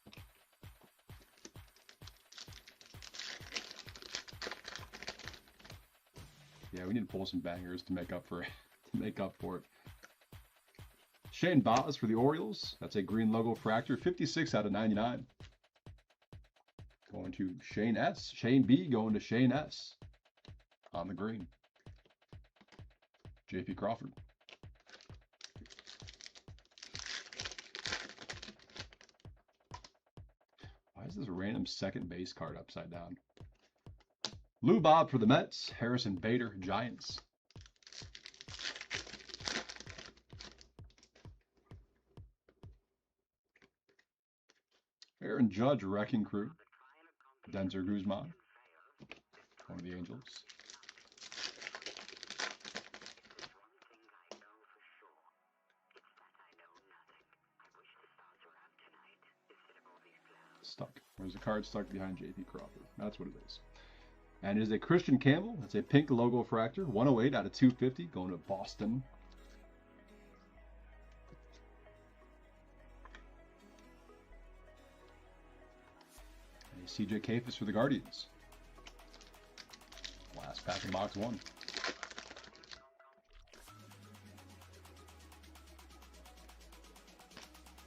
Yeah, we need to pull some bangers to make up for it. Shane Baz for the Orioles. That's a green LOGOFRACTOR, 56 out of 99. Going to Shane S. Shane B going to Shane S. On the green. JP Crawford. Why is this random second base card upside down? Lou Bob for the Mets. Harrison Bader, Giants. Aaron Judge, Wrecking Crew. Denzer Guzman, one of the Angels. Stuck. There's a card stuck behind JP Crawford. That's what it is. And it is a Christian Campbell. It's a pink LOGOFRACTOR, 108 out of 250, going to Boston. CJ Kafis for the Guardians. Last pack in box 1.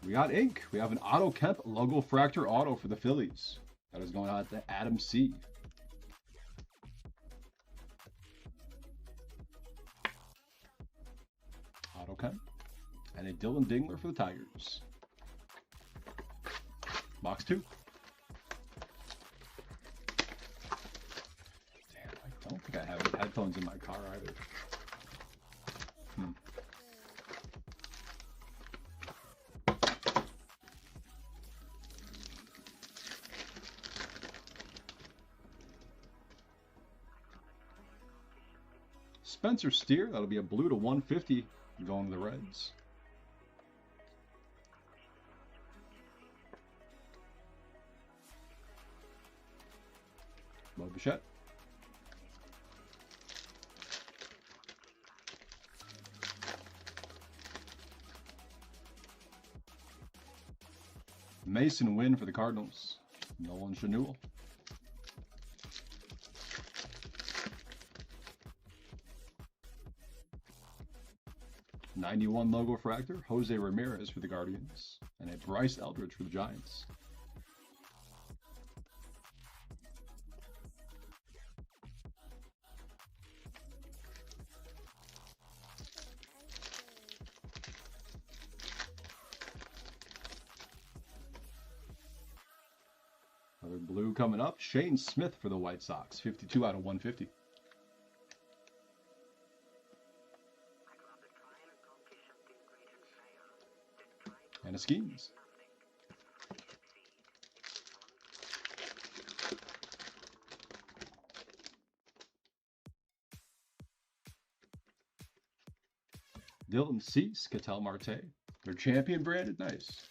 We got ink. We have an Otto Kemp LOGOFRACTOR auto for the Phillies. That is going out to Adam C. Otto Kemp. And a Dylan Dingler for the Tigers. Box 2. I don't think I have any headphones in my car either. Spencer Steer, that'll be a blue to 150 going to the Reds. Bichette. Mason Wynn for the Cardinals. Nolan Schanuel. '91 LOGOFRACTOR. Jose Ramirez for the Guardians. And a Bryce Eldridge for the Giants. Another blue coming up. Shane Smith for the White Sox. 52 out of 150. And a Skeens. Dylan Cease, Ketel Marte. They're champion branded. Nice.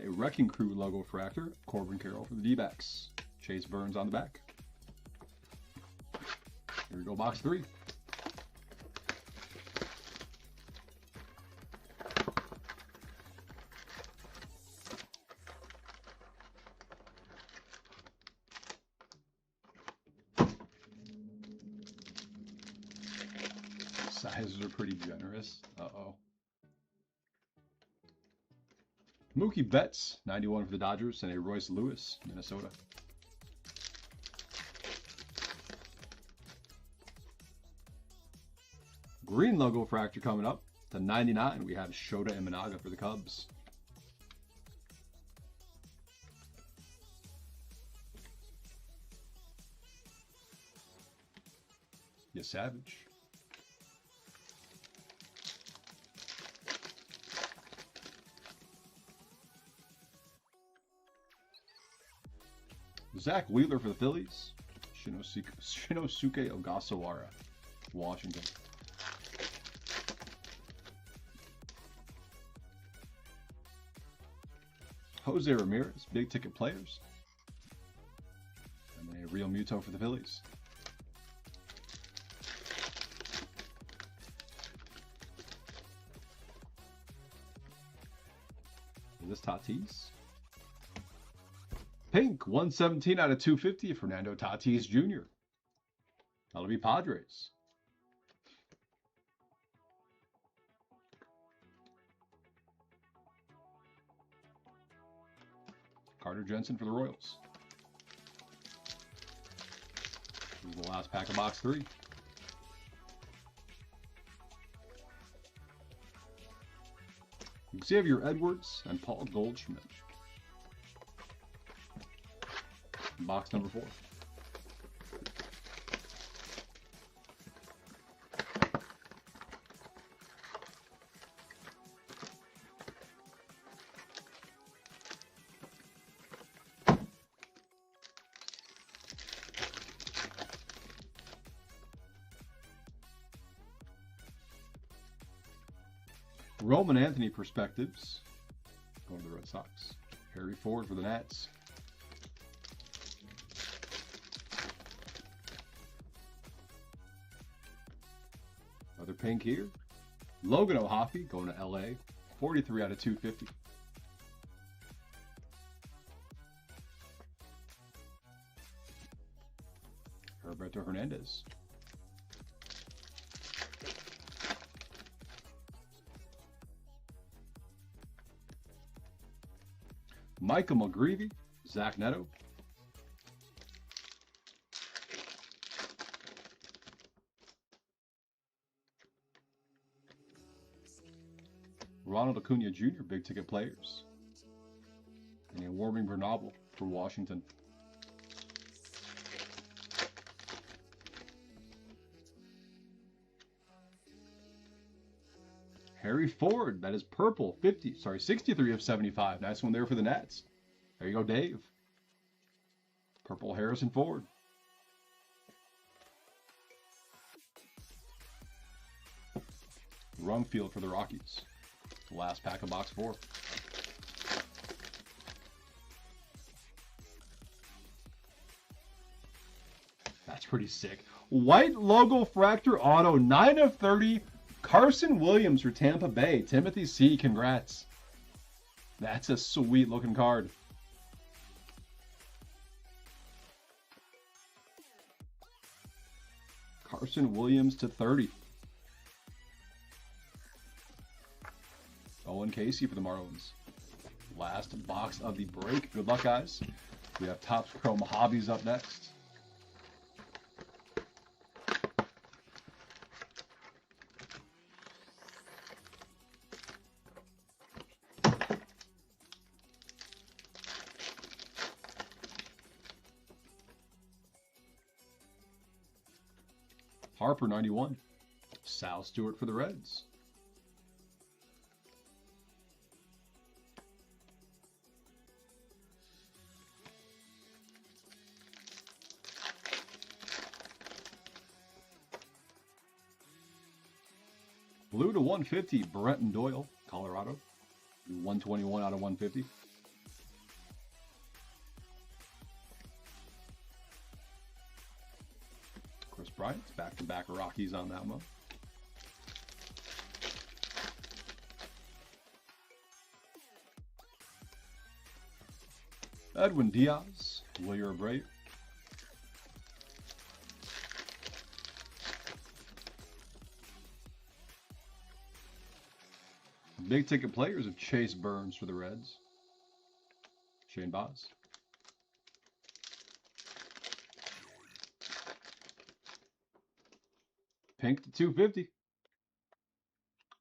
A Wrecking Crew LOGOFRACTOR. Corbin Carroll for the D-backs. Chase Burns on the back. Here we go, box 3. Sizes are pretty generous. Uh-oh. Mookie Betts, 91 for the Dodgers, and a Royce Lewis, Minnesota. Green LOGOFRACTOR coming up. To 99, we have Shota Imanaga for the Cubs. Yeah, Savage. Zach Wheeler for the Phillies. Shinosuke Ogasawara, Washington. Jose Ramirez, big ticket players. And then a Real Muto for the Phillies. Is this Tatis? Pink, 117 out of 250, Fernando Tatis Jr. That'll be Padres. Carter Jensen for the Royals. This is the last pack of box 3. Xavier Edwards and Paul Goldschmidt. Box number 4. Roman Anthony perspectives. Going to the Red Sox. Harry Ford for the Nats. Another pink here. Logan O'Hoppe going to LA. 43 out of 250. Roberto Hernandez. Michael McGreevy, Zach Neto. Ronald Acuna Jr., big ticket players. And a Warming Bernabel for Washington. Harry Ford, that is purple, 63 of 75. Nice one there for the Nats. There you go, Dave. Purple Harrison Ford. Rumfield for the Rockies. Last pack of box 4. That's pretty sick. White LOGOFRACTOR auto, 9 of 30. Carson Williams for Tampa Bay. Timothy C, congrats. That's a sweet looking card. Carson Williams to 30. Owen Casey for the Marlins. Last box of the break. Good luck, guys. We have Topps Chrome Hobbies up next. Harper, 91. Sal Stewart for the Reds. Blue to 150, Brenton Doyle, Colorado. 121 out of 150. Chris Bryant, back-to-back Rockies on that one. Edwin Diaz, Willier Abreu. Big ticket players of Chase Burns for the Reds. Shane Baz. Pink to 250.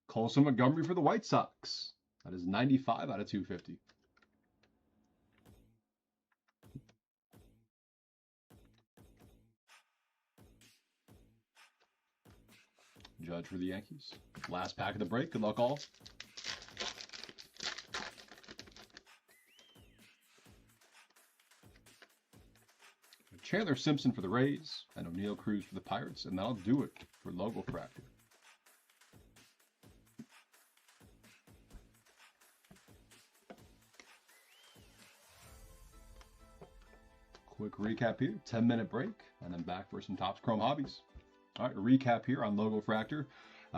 Colson Montgomery for the White Sox. That is 95 out of 250. Judge for the Yankees. Last pack of the break. Good luck all. Chandler Simpson for the Rays and O'Neill Cruz for the Pirates, and that'll do it for LOGOFRACTOR. Quick recap here, 10-minute break, and then back for some Topps Chrome Hobbies. All right, a recap here on LOGOFRACTOR.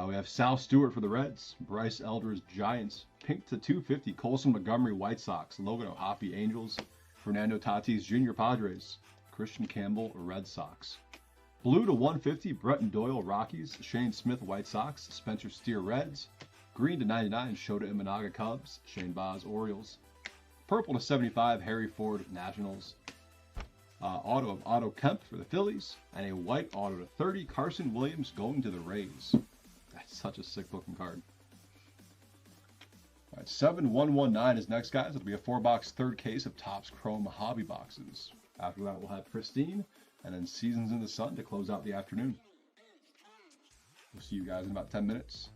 We have Sal Stewart for the Reds, Bryce Elders Giants, pink to 250, Colson Montgomery White Sox, Logan O'Hoppe Angels, Fernando Tatis Jr. Padres, Christian Campbell Red Sox. Blue to 150, Brenton Doyle Rockies, Shane Smith White Sox, Spencer Steer Reds. Green to 99, Shota Imanaga Cubs, Shane Baz Orioles. Purple to 75, Harry Ford Nationals. Auto of Otto Kemp for the Phillies, and a white auto to 30, Carson Williams going to the Rays. That's such a sick looking card. All right, 7119 is next, guys. It'll be a 4-box third case of Topps Chrome Hobby boxes. After that, we'll have Pristine, and then Seasons in the Sun to close out the afternoon. We'll see you guys in about 10 minutes.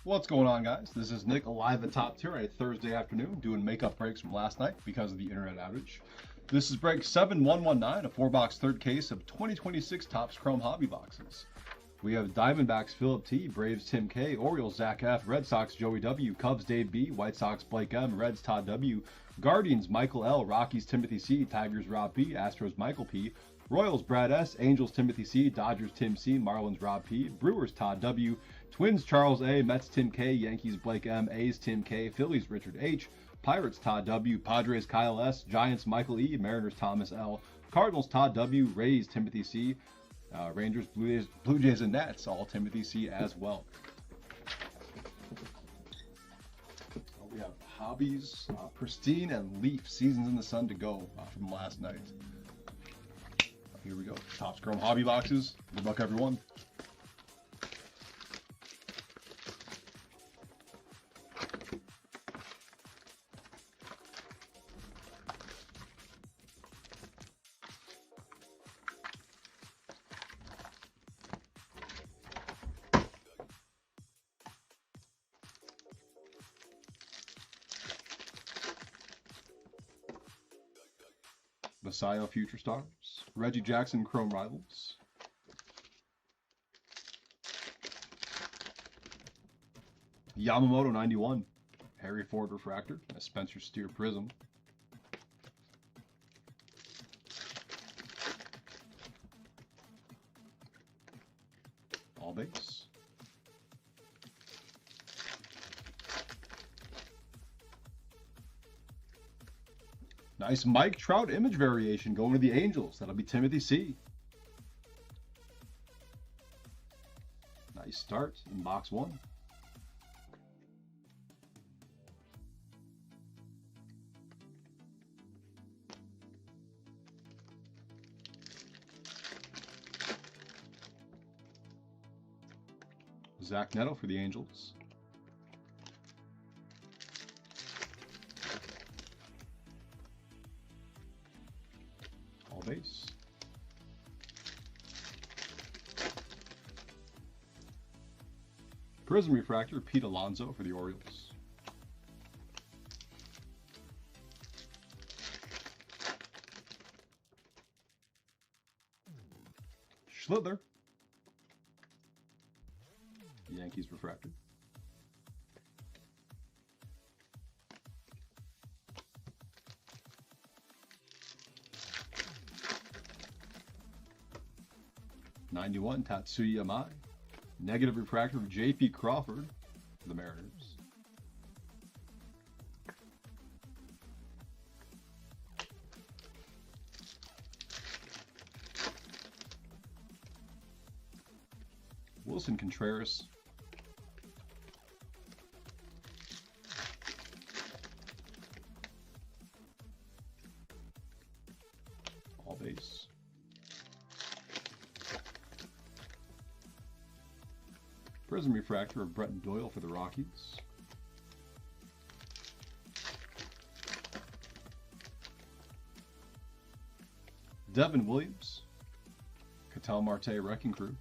What's going on, guys? This is Nick, live at Top Tier, a Thursday afternoon, doing makeup breaks from last night because of the internet outage. This is break 7119, a 4-box third case of 2026 Topps Chrome Hobby boxes. We have Diamondbacks Philip T, Braves Tim K, Orioles Zach F, Red Sox Joey W, Cubs Dave B, White Sox Blake M, Reds Todd W, Guardians Michael L, Rockies Timothy C, Tigers Rob P, Astros Michael P, Royals Brad S, Angels Timothy C, Dodgers Tim C, Marlins Rob P, Brewers Todd W, Twins Charles A, Mets Tim K, Yankees Blake M, A's Tim K, Phillies Richard H, Pirates Todd W, Padres Kyle S, Giants Michael E, Mariners Thomas L, Cardinals Todd W, Rays Timothy C, Rangers, Blue Jays, and Nats, all Timothy C as well. We have Hobbies, Pristine, and Leaf, Seasons in the Sun to go from last night. Here we go. Topps Chrome Hobby boxes. Good luck, everyone. Messiah Future Stars, Reggie Jackson Chrome Rivals, Yamamoto 91, Harry Ford Refractor, a Spencer Steer Prism, all base. Nice Mike Trout image variation going to the Angels. That'll be Timothy C. Nice start in box one. Zach Neto for the Angels. Base. Prism Refractor, Pete Alonso for the Orioles. Schlitler, Yankees Refractor. '91 Tatsuya Mai, negative refractor of J.P. Crawford for the Mariners. Wilson Contreras. All base. Prism Refractor of Bretton Doyle for the Rockies. Devin Williams, Ketel Marte Wrecking Crew.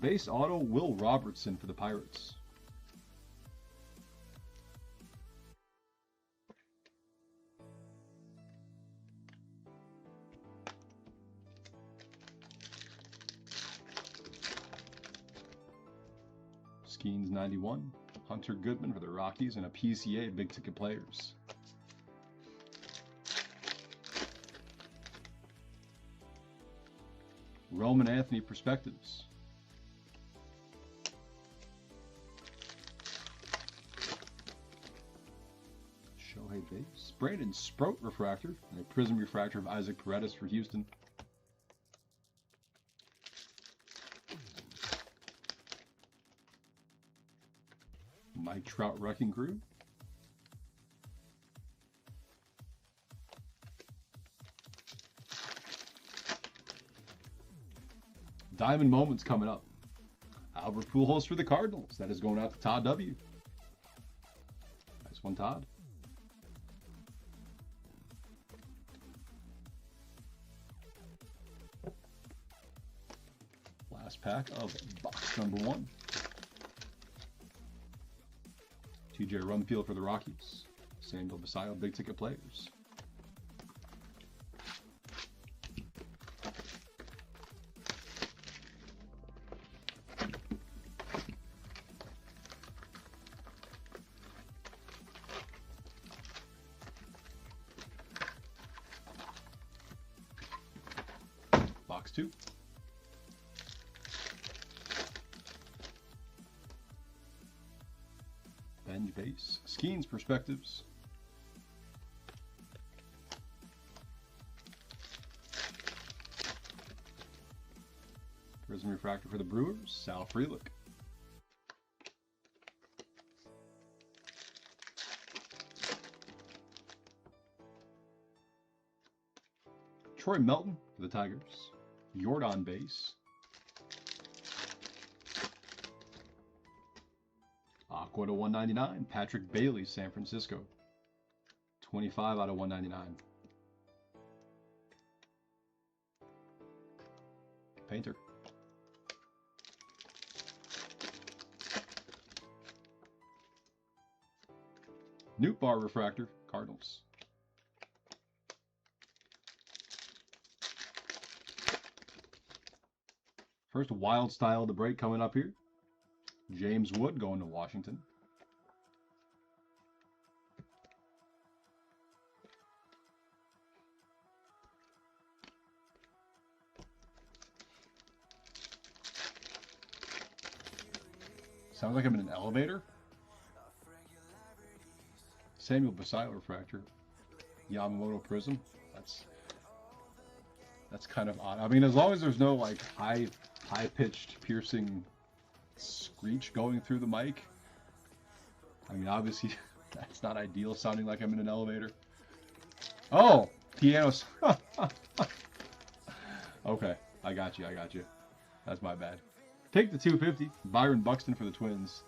Base auto Will Robertson for the Pirates. Skeens 91, Hunter Goodman for the Rockies, and a PCA Big Ticket Players. Roman Anthony Perspectives. Shohei Base. Brandon Sprout Refractor, and a Prism Refractor of Isaac Paredes for Houston. Mike Trout Wrecking Crew. Diamond Moments coming up. Albert Pujols for the Cardinals. That is going out to Todd W. Nice one, Todd. Last pack of box number 1. TJ Rumfield for the Rockies. Samuel Basallo, big ticket players. Box 2. Bench base. Skeens perspectives. Prism refractor for the Brewers. Sal Frelick. Troy Melton for the Tigers. Jordan base. Aqua to 199. Patrick Bailey, San Francisco. 25 out of 199. Painter. Newt Bar refractor, Cardinals. First wild style to break coming up here. James Wood going to Washington. Sounds like I'm in an elevator. Samuel Basallo refractor. Yamamoto Prism. That's kind of odd. I mean, as long as there's no like high-pitched, piercing screech going through the mic. I mean, obviously, that's not ideal, sounding like I'm in an elevator. Oh, pianos. Okay, I got you. That's my bad. Take the 250. Byron Buxton for the Twins.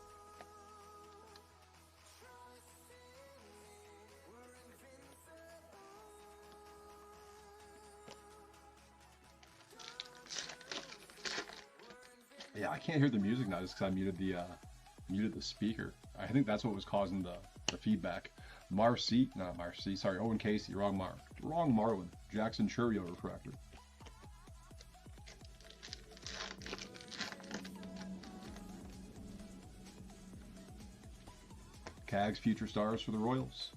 Yeah, I can't hear the music now just because I muted the speaker. I think that's what was causing the feedback. Sorry, Owen Casey, wrong Marlin. Jackson Chourio refractor. Cags Future Stars for the Royals.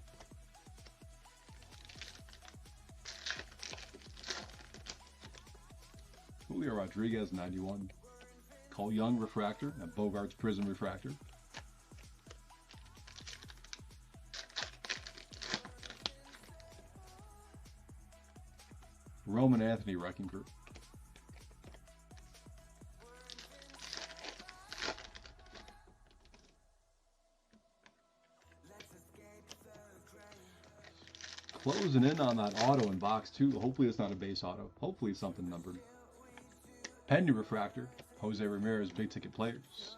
Julio Rodriguez, 91. Cole Young refractor, and Bogart's Prism refractor. Roman Anthony Wrecking Crew. Closing in on that auto in box 2. Hopefully it's not a base auto. Hopefully it's something numbered. Penny refractor. Jose Ramirez, big ticket players.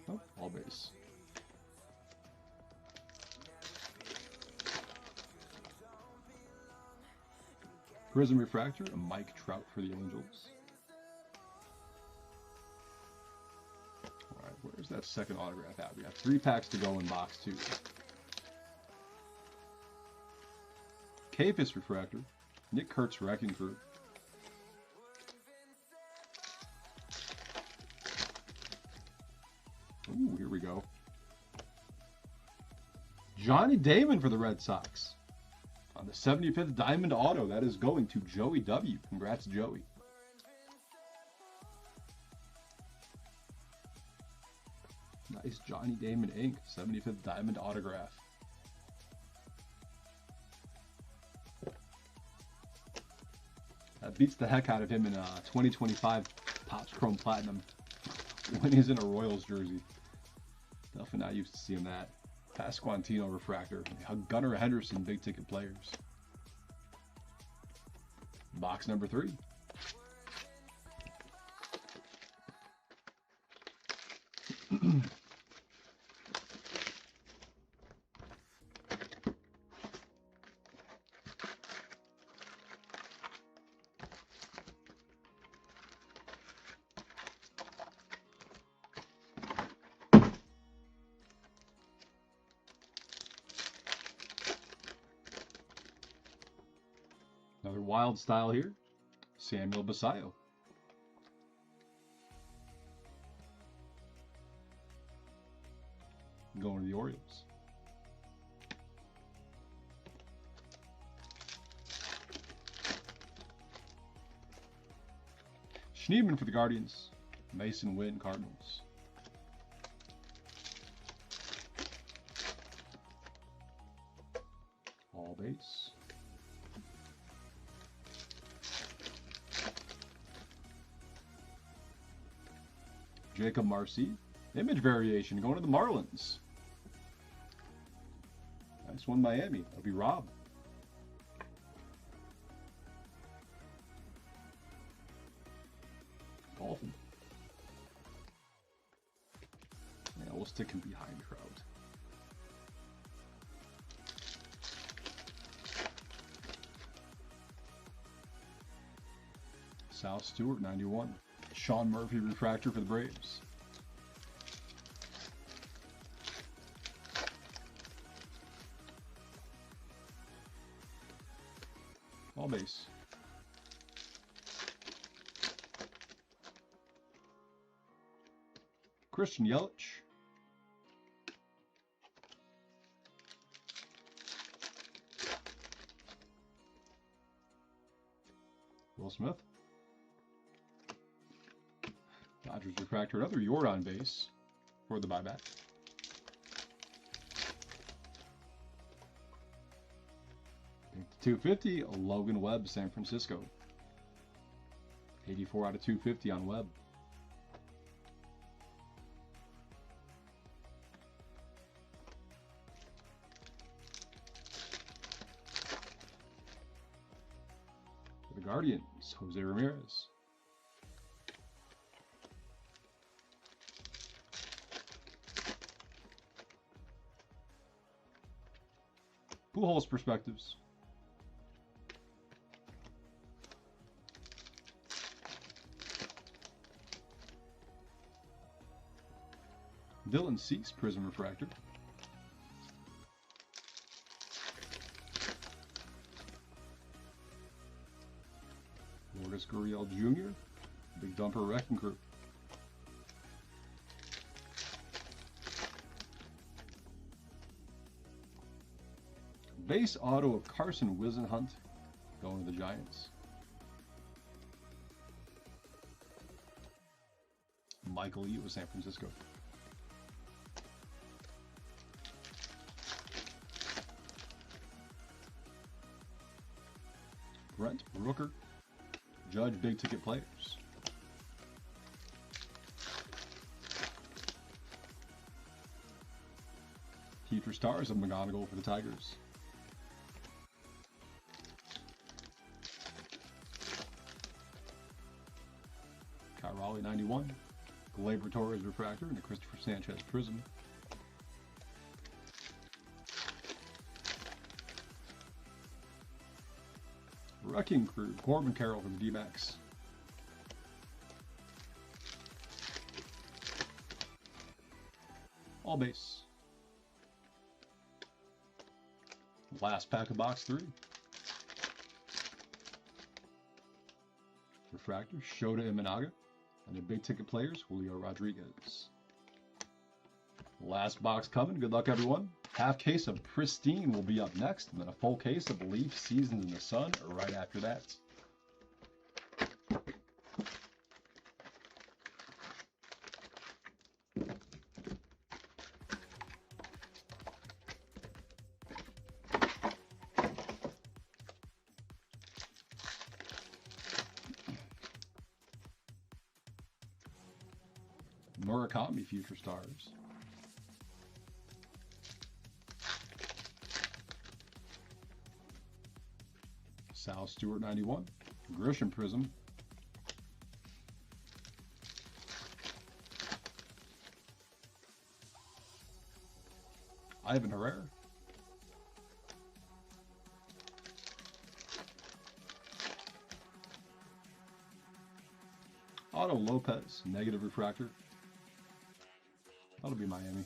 Oh, all base. Prism refractor, a Mike Trout for the Angels. All right, where's that second autograph at? We got 3 packs to go in box 2. Capus refractor, Nick Kurtz Wrecking Crew. Ooh, here we go. Johnny Damon for the Red Sox. On the 75th Diamond Auto, that is going to Joey W. Congrats, Joey. Nice Johnny Damon ink, 75th Diamond autograph. That beats the heck out of him in 2025 Topps Chrome Platinum when he's in a Royals jersey. Definitely not used to seeing that. Pasquantino refractor. Gunnar Henderson, big ticket players. Box number 3. Another wild style here. Samuel Basayo. Going to the Orioles. Schneeman for the Guardians. Mason Wynn, Cardinals. All base. Jacob Marcy. Image variation going to the Marlins. Nice one, Miami. That'll be Rob. Dolphin. Yeah, we'll stick him behind Trout. South Stewart, 91. Sean Murphy refractor for the Braves. All base. Christian Yelich. Will Smith. Dodgers refractor, another Jordan base for the buyback. .250, Logan Webb, San Francisco. 84 out of 250 on Webb. For the Guardians, Jose Ramirez. Pujols perspectives. Dylan Cease, Prism Refractor. Lourdes Gurriel Jr., Big Dumper Wrecking Crew. Base auto of Carson Wisenhunt, going to the Giants. Michael E. with San Francisco. Brent Rooker, Judge Big Ticket Players. Future Stars of McGonigal for the Tigers. Raleigh 91, Gleyber Torres refractor, and a Christopher Sanchez Prism. Wrecking Crew, Corbin Carroll for the D-backs. All base. Last pack of box 3. Refractor, Shota Imanaga. And the big ticket players, Julio Rodriguez. Last box coming. Good luck, everyone. Half case of Pristine will be up next, and then a full case of Leaf Seasoned in the Sun right after that. Murakami Future Stars. Sal Stewart 91. Grisham Prism. Ivan Herrera. Otto Lopez, negative refractor. That'll be Miami.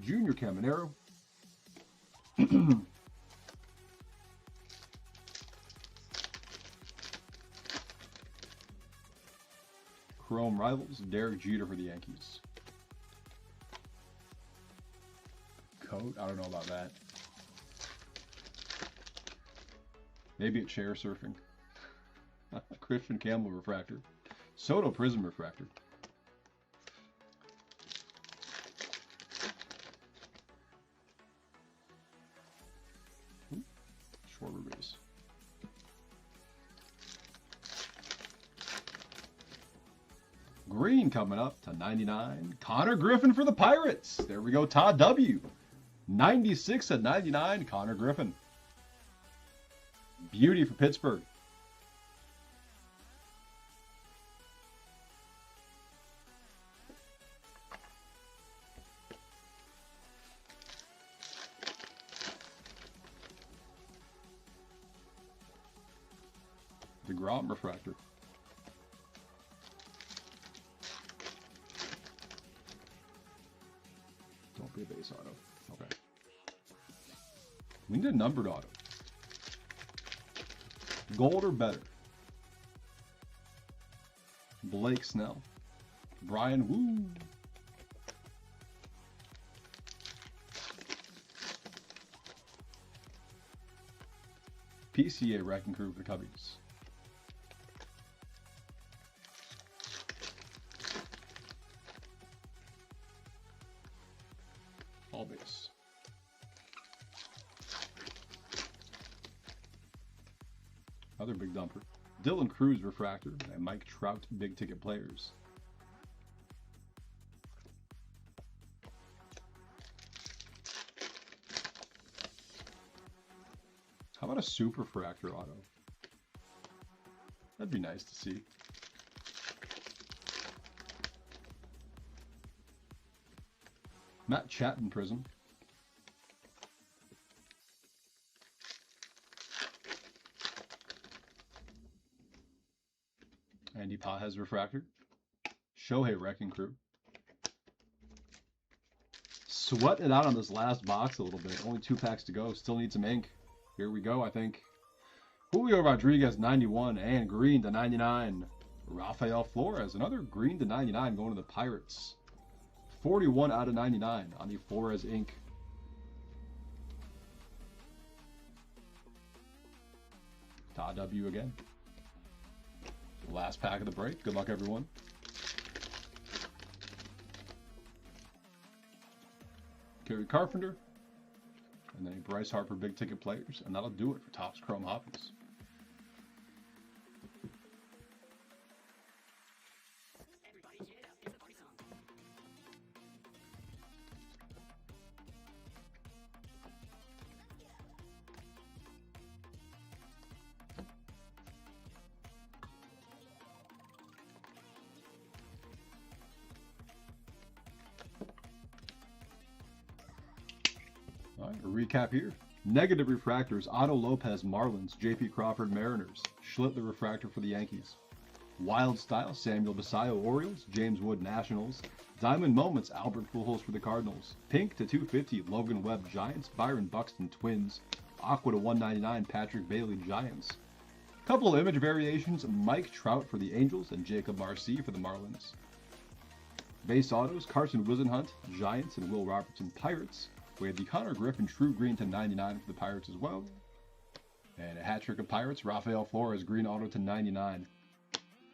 Junior Caminero. Chrome Rivals, Derek Jeter for the Yankees. Coat, I don't know about that. Maybe a chair surfing. Christian Campbell refractor. Soto Prism refractor. Shorter base. Green coming up to 99. Connor Griffin for the Pirates. There we go. Todd W. 96 at 99. Connor Griffin. Beauty for Pittsburgh. DeGrom refractor. Don't be a base auto. Okay. We need a numbered auto. Gold or better. Blake Snell. Brian Woo. PCA Wrecking Crew for the Cubbies. All base. Another big dumper. Dylan Cruz refractor and Mike Trout big ticket players. How about a super fractor auto? That'd be nice to see. Matt Chapman Prism. Andy Pajes refractor. Shohei Wrecking Crew. Sweating it out on this last box a little bit. Only 2 packs to go. Still need some ink. Here we go, I think. Julio Rodriguez 91 and green to 99. Rafael Flores, another green to 99 going to the Pirates. 41 out of 99 on the Flores ink. Todd W again. Last pack of the break. Good luck, everyone. Kerry Carpenter. And then a Bryce Harper big ticket players. And that'll do it for Topps Chrome Hopkins. All right, a recap here. Negative refractors, Otto Lopez Marlins, JP Crawford Mariners, Schlitt the refractor for the Yankees. Wild Style, Samuel Basayo Orioles, James Wood Nationals. Diamond Moments, Albert Pujols for the Cardinals. Pink to 250, Logan Webb Giants, Byron Buxton Twins. Aqua to 199, Patrick Bailey Giants. Couple of image variations, Mike Trout for the Angels and Jacob Marcy for the Marlins. Base autos, Carson Wisenhunt, Giants, and Will Robertson Pirates. We have the Connor Griffin True Green to 99 for the Pirates as well. And a hat trick of Pirates, Rafael Flores Green Auto to 99.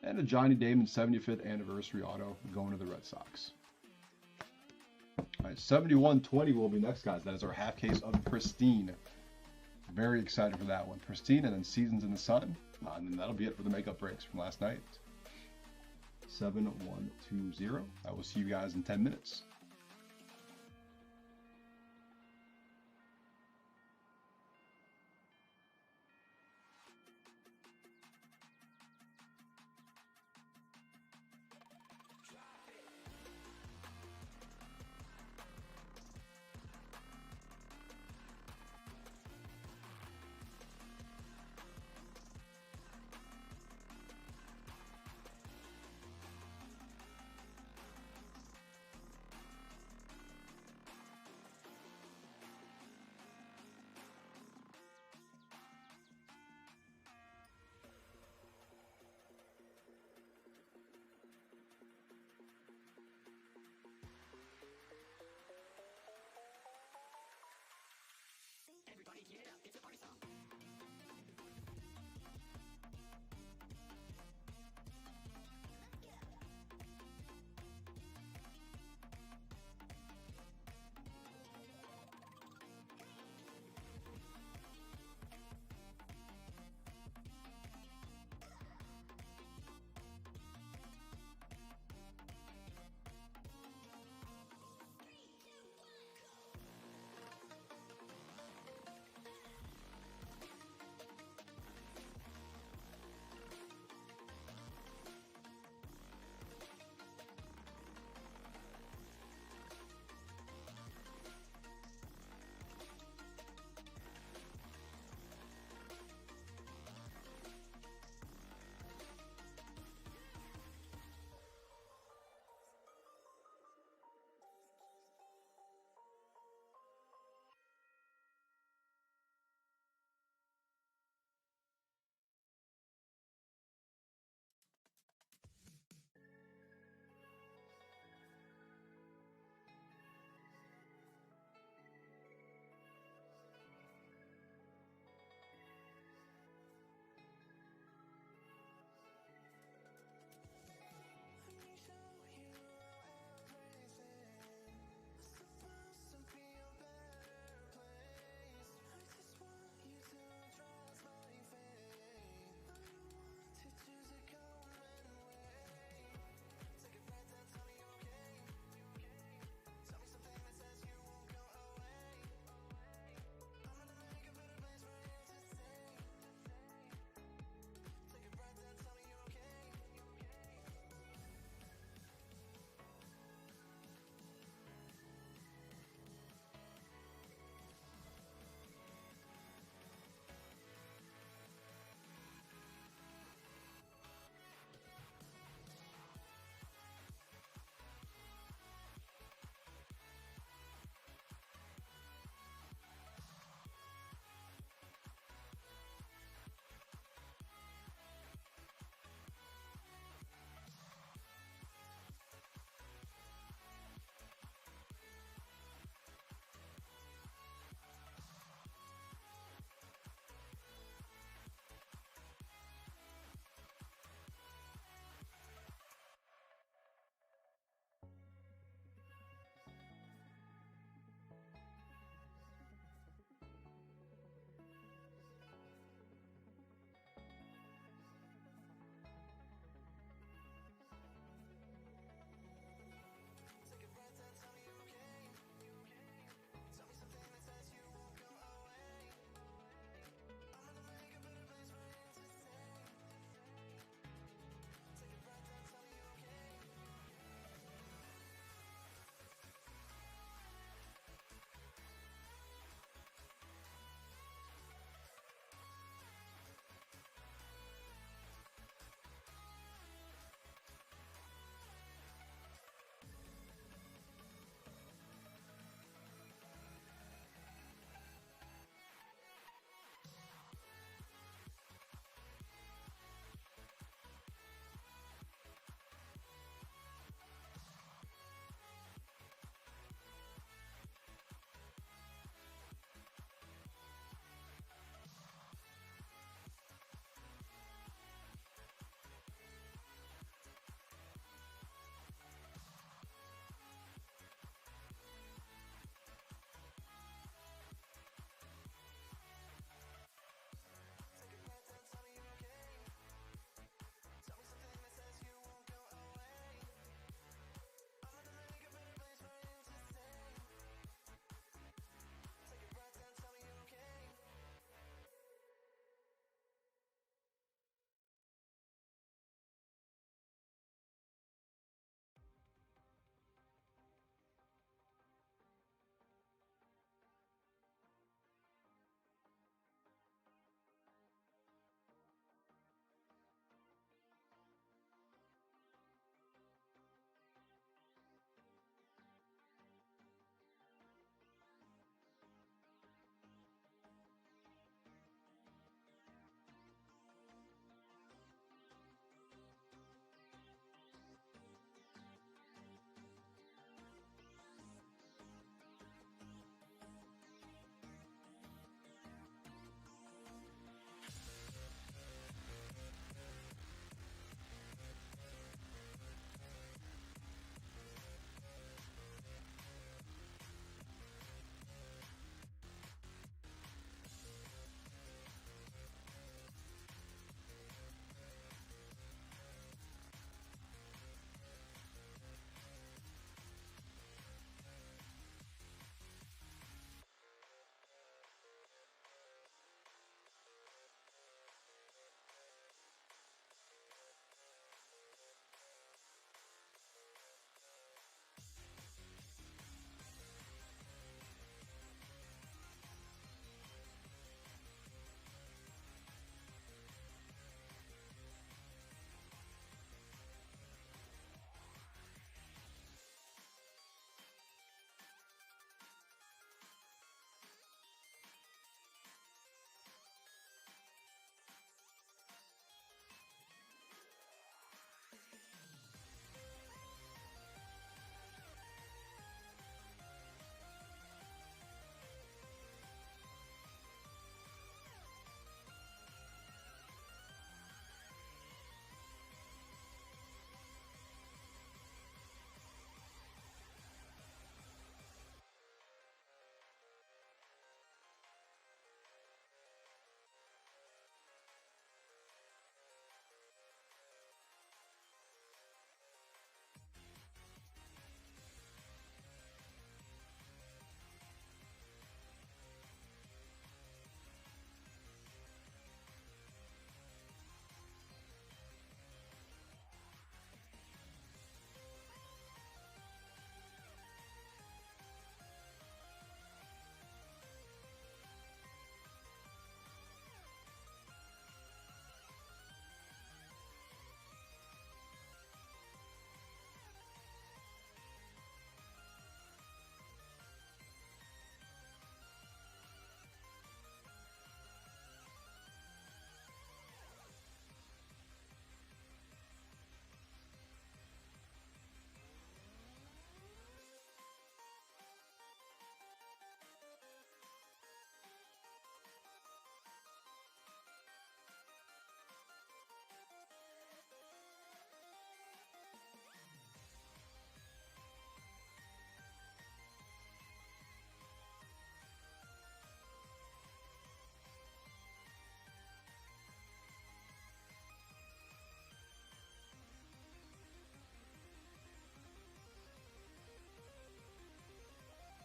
And a Johnny Damon 75th Anniversary Auto going to the Red Sox. All right, 7120 will be next, guys. That is our half case of Pristine. Very excited for that one. Pristine and then Seasons in the Sun. And then that'll be it for the makeup breaks from last night. 7120. I will see you guys in 10 minutes.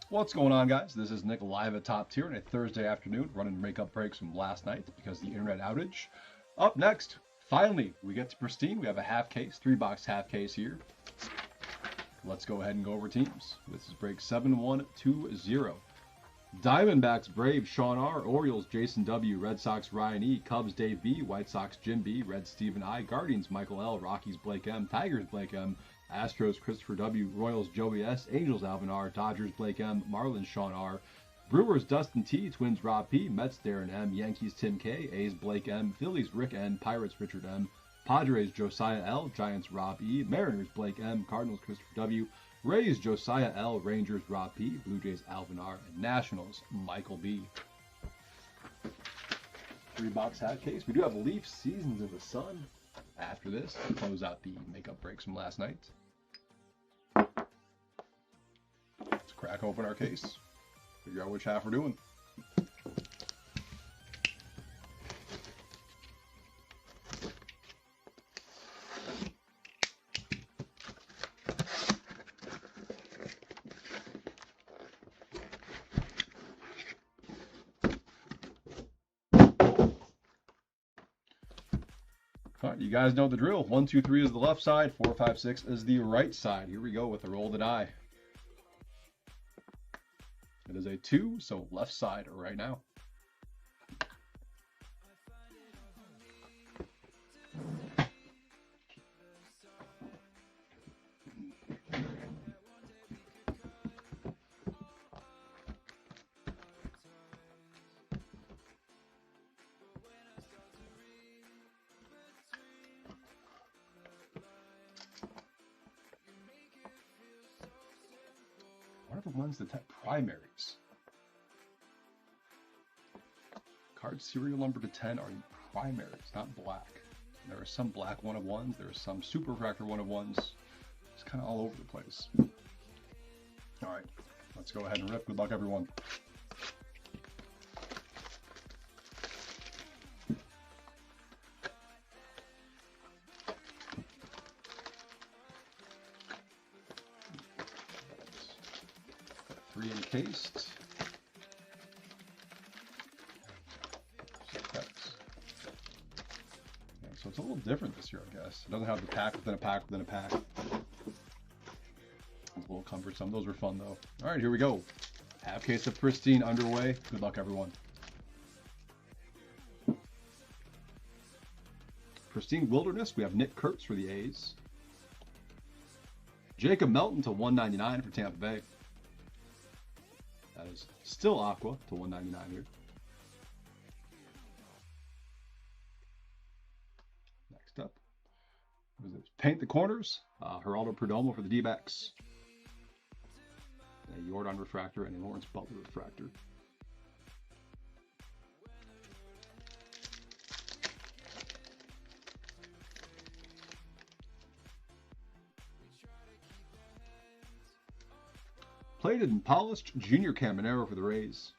What's going on, guys? This is Nick live at Top Tier on a Thursday afternoon, running makeup breaks from last night because of the internet outage. Up next, finally, we get to Pristine. We have a half case, 3-box half case here. Let's go ahead and go over teams. This is break 7120. Diamondbacks, Braves, Sean R. Orioles, Jason W. Red Sox, Ryan E. Cubs, Dave B. White Sox, Jim B. Reds, Stephen I. Guardians, Michael L. Rockies, Blake M. Tigers, Blake M. Astros, Christopher W. Royals, Joey S. Angels, Alvin R. Dodgers, Blake M. Marlins, Sean R. Brewers, Dustin T. Twins, Rob P. Mets, Darren M. Yankees, Tim K. A's, Blake M. Phillies, Rick N. Pirates, Richard M. Padres, Josiah L. Giants, Rob E. Mariners, Blake M. Cardinals, Christopher W. Rays, Josiah L. Rangers, Rob P. Blue Jays, Alvin R. And Nationals, Michael B. 3-box hat case. We do have Leafs Seasons of the Sun after this to close out the makeup breaks from last night. Let's crack open our case. Figure out which half we're doing. All right, you guys know the drill. 1, 2, 3 is the left side. 4, 5, 6 is the right side. Here we go with the roll the die. It is a 2, so left side right now. Whatever one's the primaries. Card serial number to 10 are primaries, not black. There are some black 1-of-1s, there are some superfractor 1-of-1s. It's kind of all over the place. All right, let's go ahead and rip. Good luck, everyone. Encased. Okay, so it's a little different this year, I guess. It doesn't have the pack within a pack within a pack. It's a little cumbersome. Those were fun, though. All right, here we go. Half case of Pristine underway. Good luck, everyone. Pristine Wilderness. We have Nick Kurtz for the A's. Jacob Melton to 199 for Tampa Bay. That is still Aqua to 199 here. Next up, Paint the Corners. Geraldo Perdomo for the D-backs. A Jordan refractor and a Lawrence Butler refractor. Plated and polished Junior Caminero for the Rays.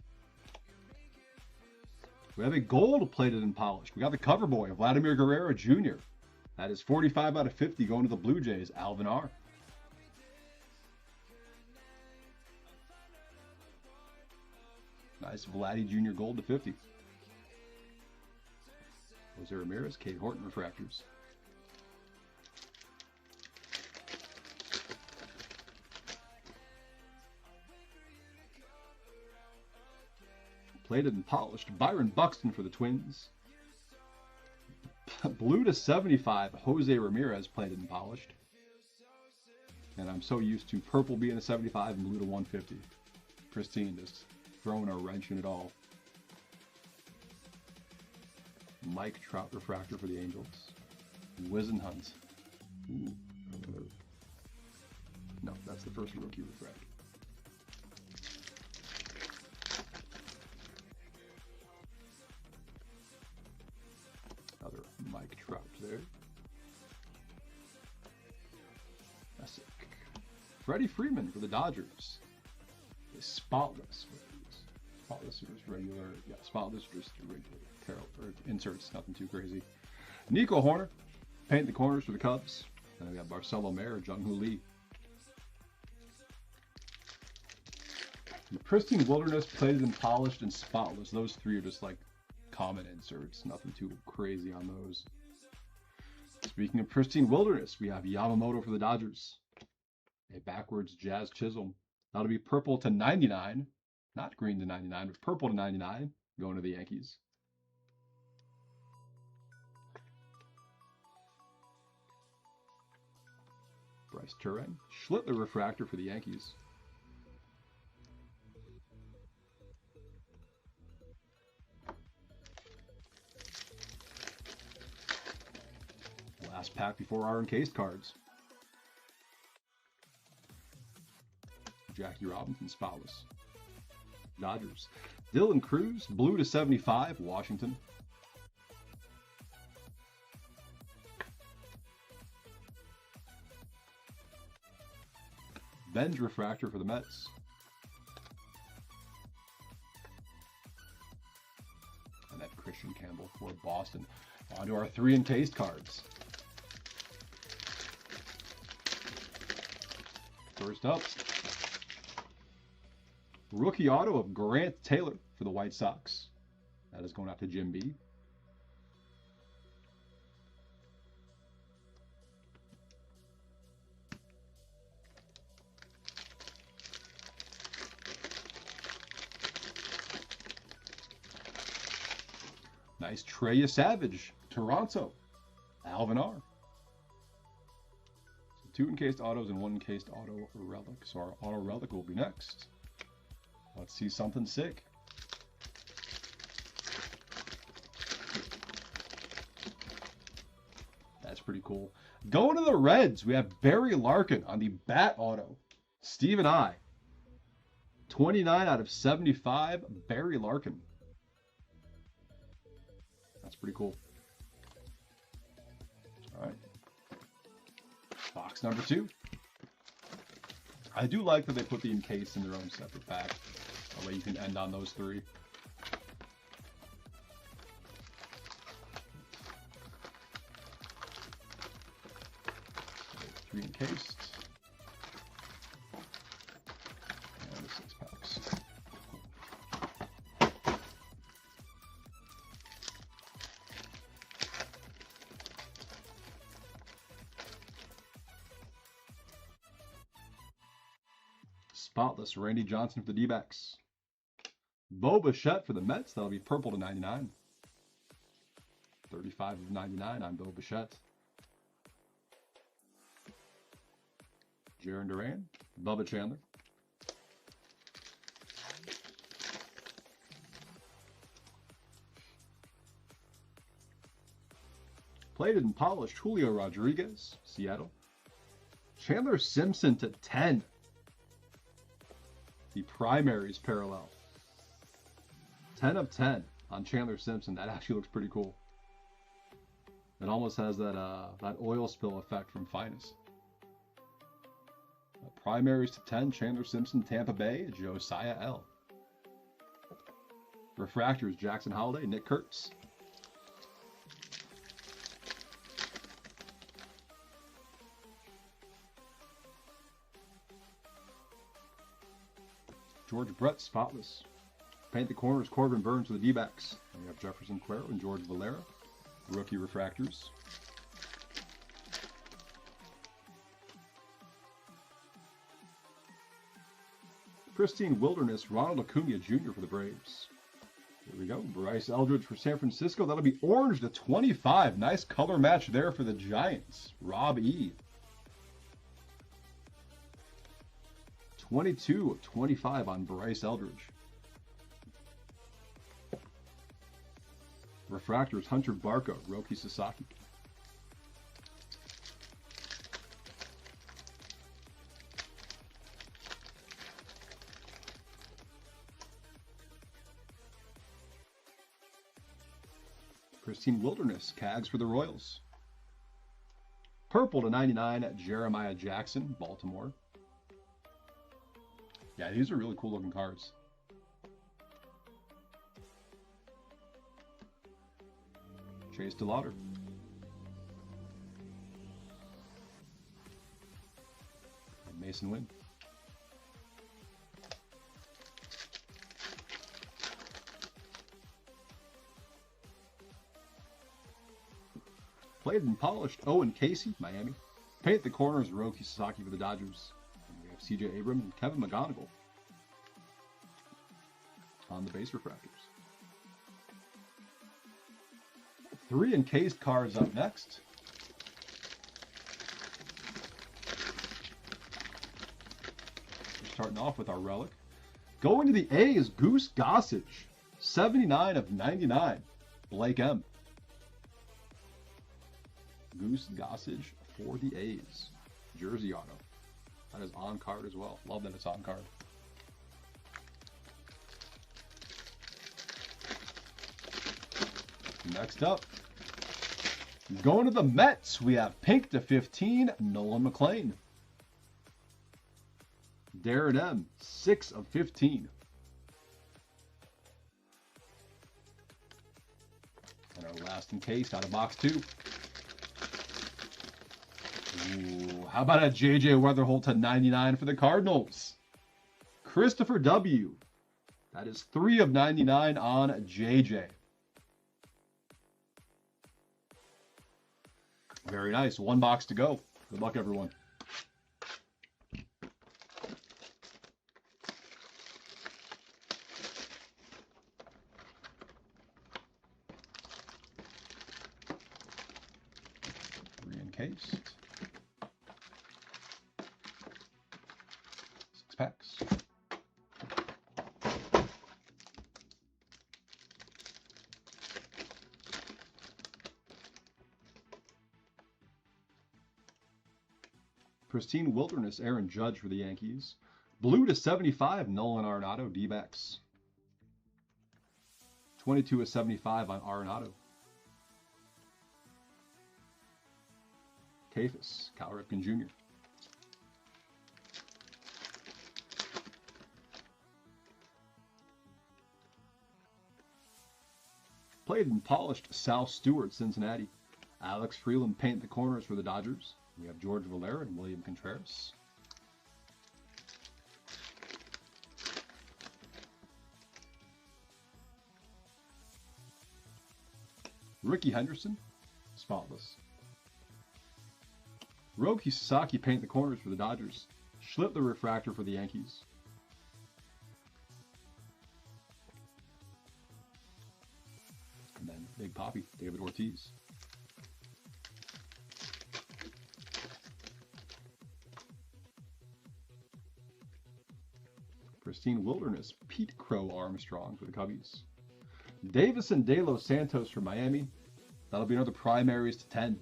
We have a gold plated and polished. We got the cover boy, Vladimir Guerrero Jr. That is 45 out of 50 going to the Blue Jays, Alvin R. Nice Vladdy Jr. gold to 50. Jose Ramirez, Kate Horton refractors. Plated and polished Byron Buxton for the Twins. Blue to 75, Jose Ramirez plated and polished. And I'm so used to purple being a 75 and blue to 150. Pristine just throwing a wrench in it all. Mike Trout refractor for the Angels. Wisenhunt. Ooh. No, that's the first rookie refractor. Another Mike Trout there. Messick. Freddie Freeman for the Dodgers. Is spotless. Spotless or just regular? Yeah, spotless or just regular. Or inserts, nothing too crazy. Nico Horner. Paint the Corners for the Cubs. And we got Barcelo Mayer, Jung-Hoo Lee. The Pristine Wilderness, Plated and Polished, and Spotless. Those three are just like common inserts. Nothing too crazy on those. Speaking of Pristine Wilderness, we have Yamamoto for the Dodgers. A backwards Jazz Chisholm. That'll be purple to 99. Not green to 99, but purple to 99. Going to the Yankees. Bryce Turang. Schlittler refractor for the Yankees. Last pack before our encased cards. Jackie Robinson, spotless. Dodgers. Dylan Cruz, blue to 75, Washington. Ben's refractor for the Mets. And that Christian Campbell for Boston. On to our 3 encased cards. First up, rookie auto of Grant Taylor for the White Sox. That is going out to Jim B. Nice Treya Savage, Toronto, Alvin R. So 2 encased autos and 1 encased auto relic. So our auto relic will be next. Let's see something sick. That's pretty cool. Going to the Reds, we have Barry Larkin on the bat auto. Steve and I. 29 out of 75, Barry Larkin. That's pretty cool. All right. Box number 2. I do like that they put the encased in their own separate pack. That way you can end on those 3. 3 encased. And the 6 packs. Spotless, Randy Johnson for the D-backs. Bo Bichette for the Mets. That'll be purple to 99. 35 of 99 on Bo Bichette. Jarren Duran. Bubba Chandler. Plated and polished, Julio Rodriguez, Seattle. Chandler Simpson to 10. The primaries parallel. 10 of 10 on Chandler Simpson. That actually looks pretty cool. It almost has that that oil spill effect from Finest. Primaries to 10, Chandler Simpson, Tampa Bay, Josiah L. Refractors, Jackson Holiday, Nick Kurtz. George Brett, spotless. Paint the corners, Corbin Burns for the D-backs. And we have Jefferson Cuero and George Valera, rookie refractors. Pristine Wilderness, Ronald Acuna Jr. for the Braves. Here we go. Bryce Eldridge for San Francisco. That'll be orange to 25. Nice color match there for the Giants. Rob E. 22 of 25 on Bryce Eldridge. Refractors, Hunter Barco, Roki Sasaki. Pristine Wilderness, Cags for the Royals. Purple to 99 at Jeremiah Jackson, Baltimore. Yeah, these are really cool looking cards. Chase DeLauder. And Mason Wynn. Plated and polished. Owen Casey, Miami. Paint the corners. Roki Sasaki for the Dodgers. And we have CJ Abrams and Kevin McGonigal on the base refractors. 3 encased cards up next. We're starting off with our relic. Going to the A's, Goose Gossage. 79 of 99. Blake M. Goose Gossage for the A's. Jersey auto. That is on card as well. Love that it's on card. Next up, going to the Mets, we have pink to 15, Nolan McLean. Darren M, 6 of 15. And our last encased out of box 2. Ooh, how about a JJ Weatherholt to 99 for the Cardinals? Christopher W. That is 3 of 99 on JJ. Very nice. 1 box to go. Good luck, everyone. Re-encased. 6 packs. Pristine Wilderness, Aaron Judge for the Yankees. Blue to 75, Nolan Arenado, D-backs. 22 of 75 on Arenado. Kafis, Cal Ripken Jr. Plated and polished, Sal Stewart, Cincinnati. Alex Freeland paint the corners for the Dodgers. We have George Valera and William Contreras. Ricky Henderson, spotless. Roki Sasaki paint the corners for the Dodgers. Schlip the refractor for the Yankees. And then Big Poppy, David Ortiz. Pristine Wilderness, Pete Crow Armstrong for the Cubbies. Davison De Los Santos for Miami. That'll be another primaries to 10.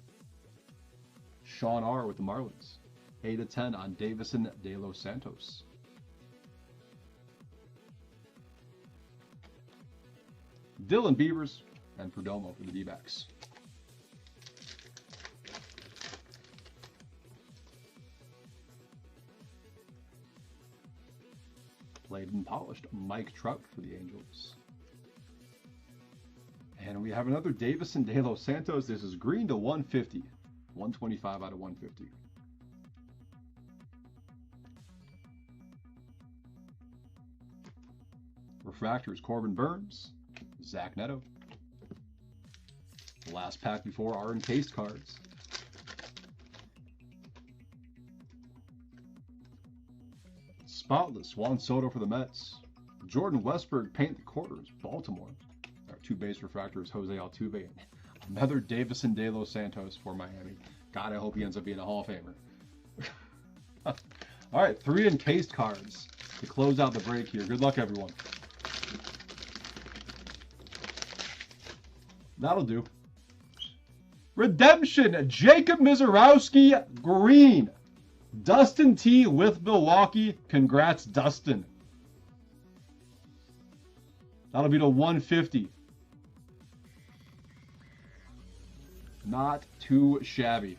Sean R. with the Marlins. 8 of 10 on Davison De Los Santos. Dylan Beavers and Perdomo for the D-backs. Plated and polished, Mike Trout for the Angels. And we have another Davison De Los Santos. This is green to 150. 125 out of 150. Refractors, Corbin Burns, Zach Neto. The last pack before our encased cards. Spotless, Juan Soto for the Mets. Jordan Westberg paint the corners, Baltimore. Our 2 base refractors, Jose Altuve. Another Davison De Los Santos for Miami. God, I hope he ends up being a Hall of Famer. All right, 3 encased cards to close out the break here. Good luck, everyone. That'll do. Redemption, Jacob Mizorowski, green. Dustin T with Milwaukee. Congrats, Dustin. That'll be to 150. Not too shabby.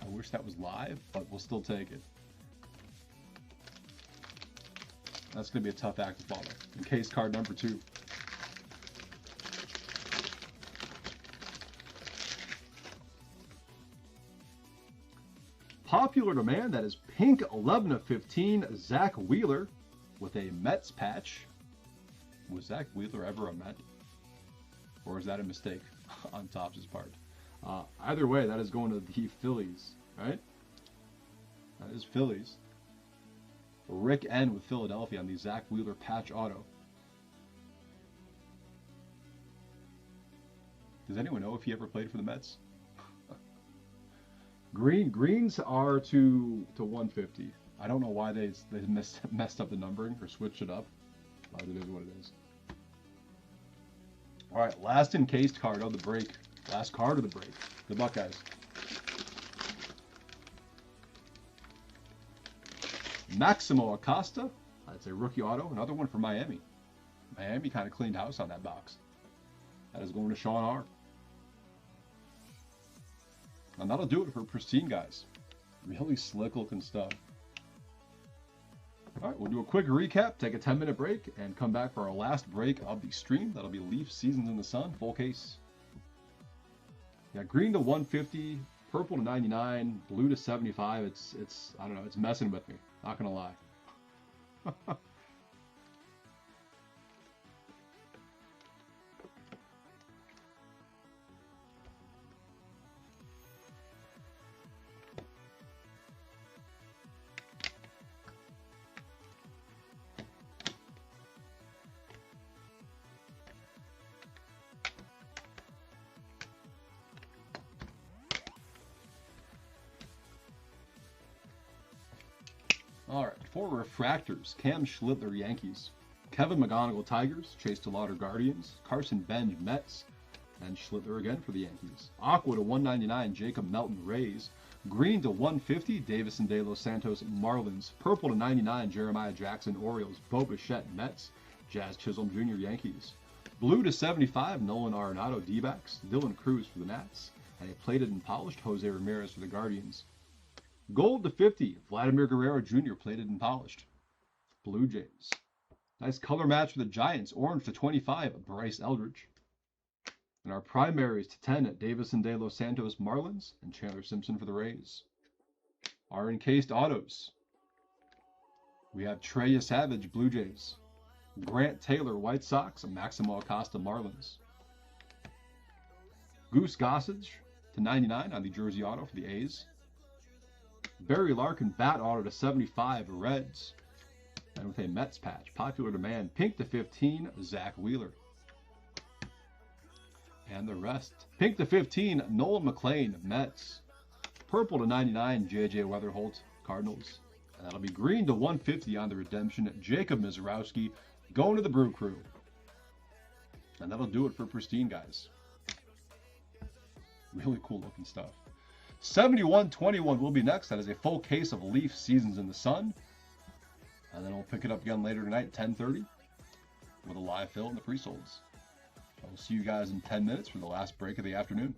I wish that was live, but we'll still take it. That's going to be a tough act to follow. Encased card number 2. Popular demand, that is pink 11 of 15, Zach Wheeler with a Mets patch. Was Zach Wheeler ever a Met? Or is that a mistake? on Topp's part. Either way, that is going to the Phillies, right? That is Phillies. Rick N with Philadelphia on the Zach Wheeler patch auto. Does anyone know if he ever played for the Mets? Greens are to 150. I don't know why they messed up the numbering or switched it up. But it is what it is. All right, last encased card of the break. Last card of the break. Good luck, guys. Maximo Acosta. That's a rookie auto. Another one for Miami. Miami kind of cleaned house on that box. That is going to Sean R. And that'll do it for Pristine, guys. Really slick looking stuff. All right, we'll do a quick recap, take a 10-minute break, and come back for our last break of the stream. That'll be Leaf Seasons in the Sun, full case. Yeah, green to 150, purple to 99, blue to 75. It's I don't know, it's messing with me. Not gonna lie. All right, for refractors, Cam Schlittler, Yankees, Kevin McGonigal, Tigers, Chase DeLauder, Guardians, Carson Benj, Mets, and Schlittler again for the Yankees. Aqua to 199, Jacob Melton, Rays, green to 150, Davison De Los Santos, Marlins, purple to 99, Jeremiah Jackson, Orioles, Bo Bichette, Mets, Jazz Chisholm Jr., Yankees, blue to 75, Nolan Arenado, D-backs, Dylan Cruz for the Nats, and a plated and polished Jose Ramirez for the Guardians. Gold to 50, Vladimir Guerrero Jr., plated and polished. Blue Jays. Nice color match for the Giants. Orange to 25, Bryce Eldridge. And our primaries to 10, Davison De Los Santos, Marlins, and Chandler Simpson for the Rays. Our encased autos. We have Trey Savage, Blue Jays. Grant Taylor, White Sox, and Maximo Acosta, Marlins. Goose Gossage to 99 on the jersey auto for the A's. Barry Larkin, bat auto to 75, Reds. And with a Mets patch, popular demand, pink to 15, Zach Wheeler. And the rest. Pink to 15, Nolan McLean, Mets. Purple to 99, J.J. Weatherholt, Cardinals. And that'll be green to 150 on the redemption, Jacob Mizorowski, going to the Brew Crew. And that'll do it for Pristine, guys. Really cool looking stuff. 71-21 will be next. That is a full case of Leaf Seasons in the Sun. And then we'll pick it up again later tonight, 10:30, with a live fill in the pre-solds. I will see you guys in 10 minutes for the last break of the afternoon.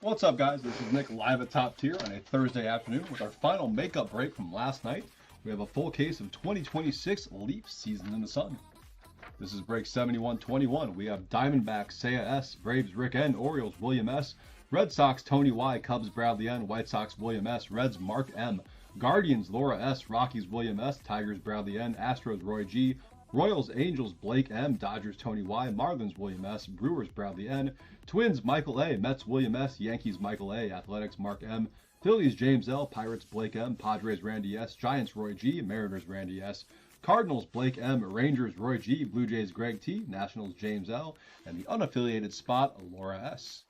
What's up, guys? This is Nick live at Top Tier on a Thursday afternoon with our final makeup break from last night. We have a full case of 2026 Leaf Season in the Sun. This is break 7121. We have Diamondbacks Seiya S, Braves Rick N, Orioles William S, Red Sox Tony Y, Cubs Bradley N, White Sox William S, Reds Mark M, Guardians Laura S, Rockies William S, Tigers Bradley N, Astros Roy G, Royals Angels Blake M, Dodgers Tony Y, Marlins William S, Brewers Bradley N, Twins Michael A, Mets William S, Yankees Michael A, Athletics Mark M, Phillies James L, Pirates Blake M, Padres Randy S, Giants Roy G, Mariners Randy S, Cardinals Blake M, Rangers Roy G, Blue Jays Greg T, Nationals James L, and the unaffiliated spot Laura S.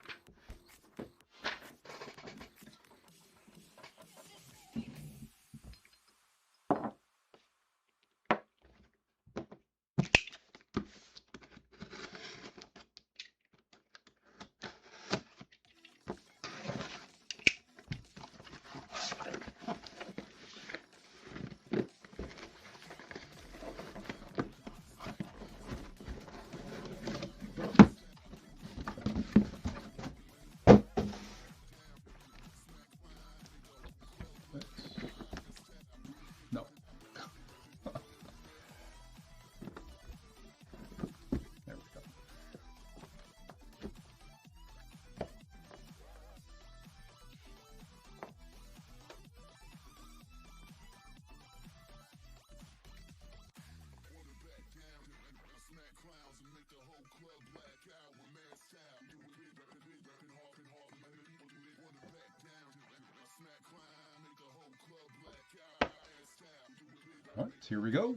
All right, here we go.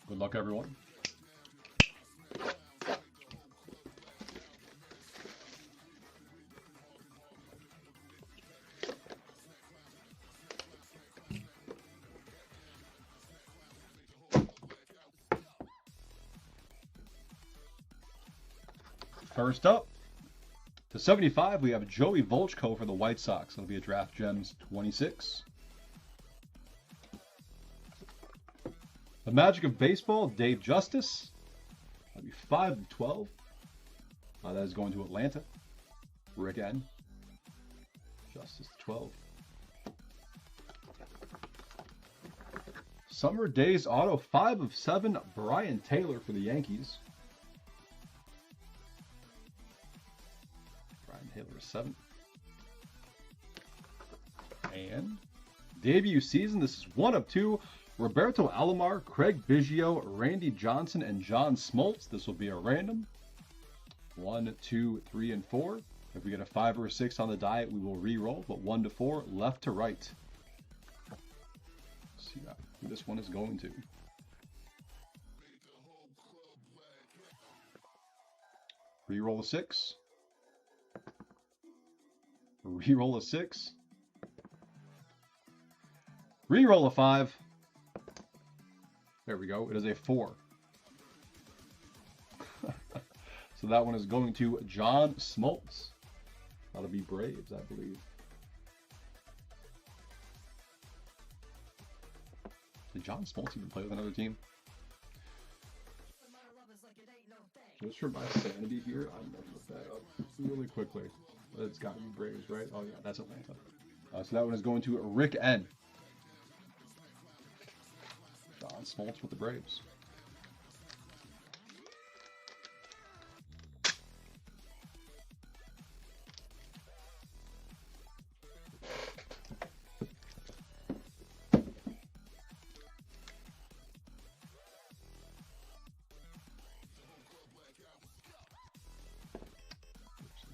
Good luck, everyone. First up, to 75, we have Joey Volchko for the White Sox. It'll be a Draft Gems 26. The Magic of Baseball, Dave Justice. That'll be 5 of 12. That is going to Atlanta. Rick N. Justice 12. Summer Days Auto, 5 of 7. Brian Taylor for the Yankees. Taylor 7. And debut season, this is 1 of 2. Roberto Alomar, Craig Biggio, Randy Johnson, and John Smoltz. This will be a random. 1, 2, 3, and 4. If we get a 5 or a 6 on the die, we will re-roll, but 1 to 4, left to right. Let's see who this one is going to. Re-roll a 6. Reroll a 6. Reroll a 5. There we go. It is a 4. So that one is going to John Smoltz. That'll be Braves, I believe. Did John Smoltz even play with another team? Just for my sanity here, I'm going to look that up really quickly. It's got to be Braves, right? Oh, yeah, that's Atlanta. So that one is going to Rick N. John Smoltz with the Braves.